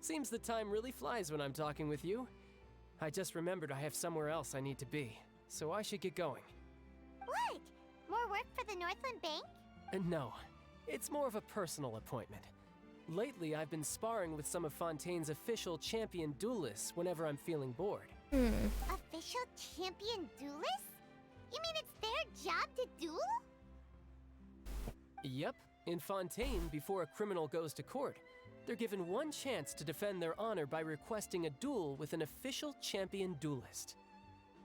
seems the time really flies when I'm talking with you. I just remembered I have somewhere else I need to be, so I should get going. What? More work for the Northland Bank? No, it's more of a personal appointment. Lately, I've been sparring with some of Fontaine's official champion duelists whenever I'm feeling bored. Official champion duelists? You mean it's their job to duel? Yep, in Fontaine, before a criminal goes to court, they're given one chance to defend their honor by requesting a duel with an official champion duelist.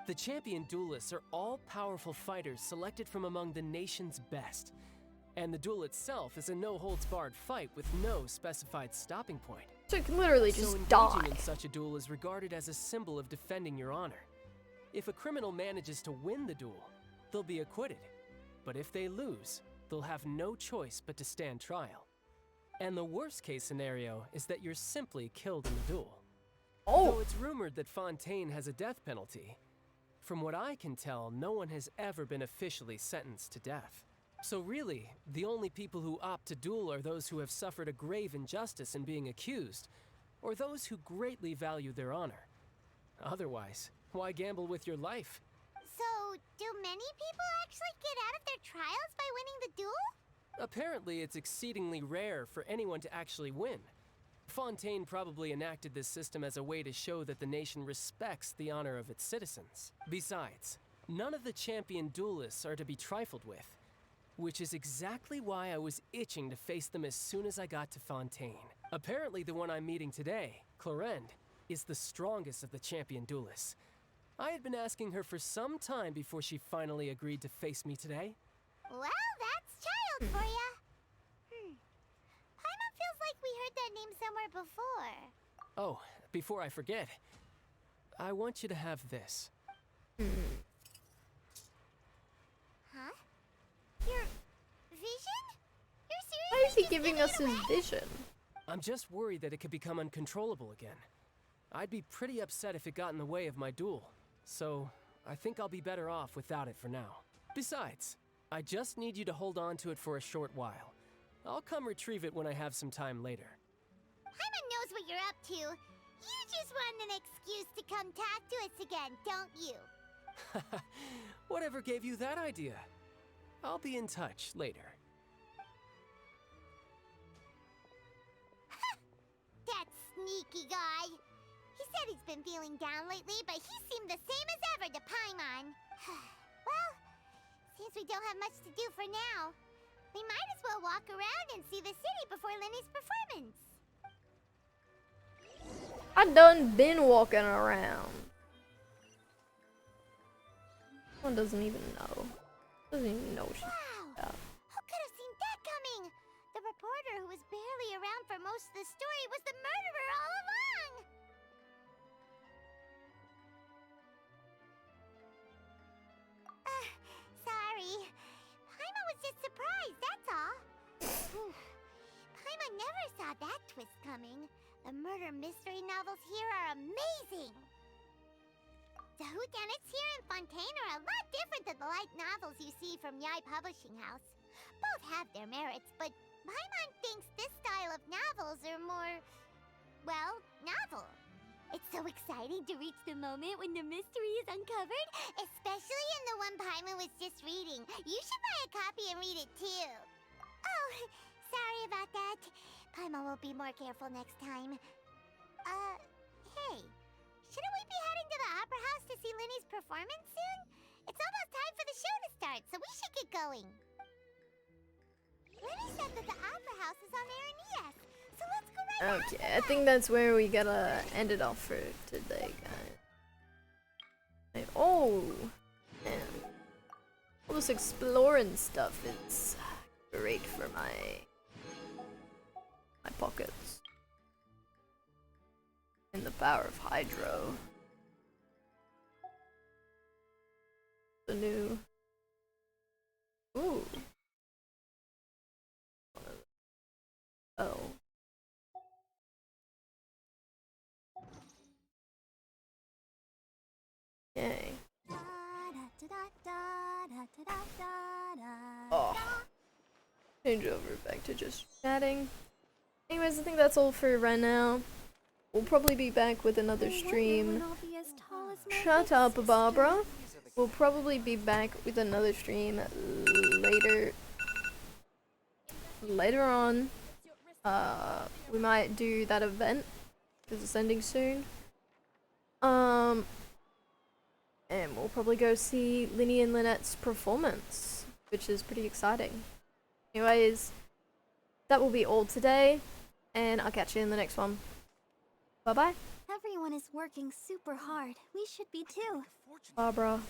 The champion duelists are all-powerful fighters selected from among the nation's best. And the duel itself is a no-holds-barred fight with no specified stopping point. So it can literally just engaging die. in such a duel is regarded as a symbol of defending your honor. If a criminal manages to win the duel, they'll be acquitted. But if they lose, they'll have no choice but to stand trial. And the worst-case scenario is that you're simply killed in the duel. Though it's rumored that Fontaine has a death penalty, from what I can tell, no one has ever been officially sentenced to death. So really, the only people who opt to duel are those who have suffered a grave injustice in being accused, or those who greatly value their honor. Otherwise, why gamble with your life? So, do many people actually get out of their trials by winning the duel? Apparently, it's exceedingly rare for anyone to actually win. Fontaine probably enacted this system as a way to show that the nation respects the honor of its citizens. Besides, none of the champion duelists are to be trifled with, which is exactly why I was itching to face them as soon as I got to Fontaine. Apparently, the one I'm meeting today, Clorinde, is the strongest of the champion duelists. I had been asking her for some time before she finally agreed to face me today. Well, that's child for ya. Paimon feels like we heard that name somewhere before. Oh, before I forget, I want you to have this. Huh? Your vision? You're seriously Why is he just giving us his vision? I'm just worried that it could become uncontrollable again. I'd be pretty upset if it got in the way of my duel, so I think I'll be better off without it for now. Besides, I just need you to hold on to it for a short while. I'll come retrieve it when I have some time later. Paimon knows what you're up to. You just want an excuse to come talk to us again, don't you? Whatever gave you that idea? I'll be in touch later. That sneaky guy. He said he's been feeling down lately, but he seemed the same as ever to Paimon. Well, since we don't have much to do for now, we might as well walk around and see the city before Lenny's performance. I done been walking around. One doesn't even know. Doesn't even know she's Wow! Who could have seen that coming? The reporter who was barely around for most of the story was the murderer all along! Sorry. Paimon was just surprised, that's all. Paimon never saw that twist coming. The murder mystery novels here are amazing! The whodunits here in Fontaine are a lot different than the light novels you see from Yai Publishing House. Both have their merits, but Paimon thinks this style of novels are more, well, novel. It's so exciting to reach the moment when the mystery is uncovered, especially in the one Paimon was just reading. You should buy a copy and read it too. Oh, sorry about that. Paimon will be more careful next time. Hey. Shouldn't we be heading to the Opera House to see Lenny's performance soon? It's almost time for the show to start, so we should get going. Lenny said that the Opera House is on Araneas, so let's go right now. Okay, I think that's where we gotta end it off for today, guys. Oh, man. All this exploring stuff is great for my pockets. And the power of Hydro. the new. Ooh. Oh. Yay. Oh. Change over back to just chatting. Anyways, I think that's all for right now. We'll probably be back with another stream. Shut up, Barbara. We'll probably be back with another stream later on. We might do that event because it's ending soon. And we'll probably go see Linny and Lynette's performance, which is pretty exciting. Anyways, that will be all today, and I'll catch you in the next one. Bye bye. Everyone is working super hard. We should be too. Barbara.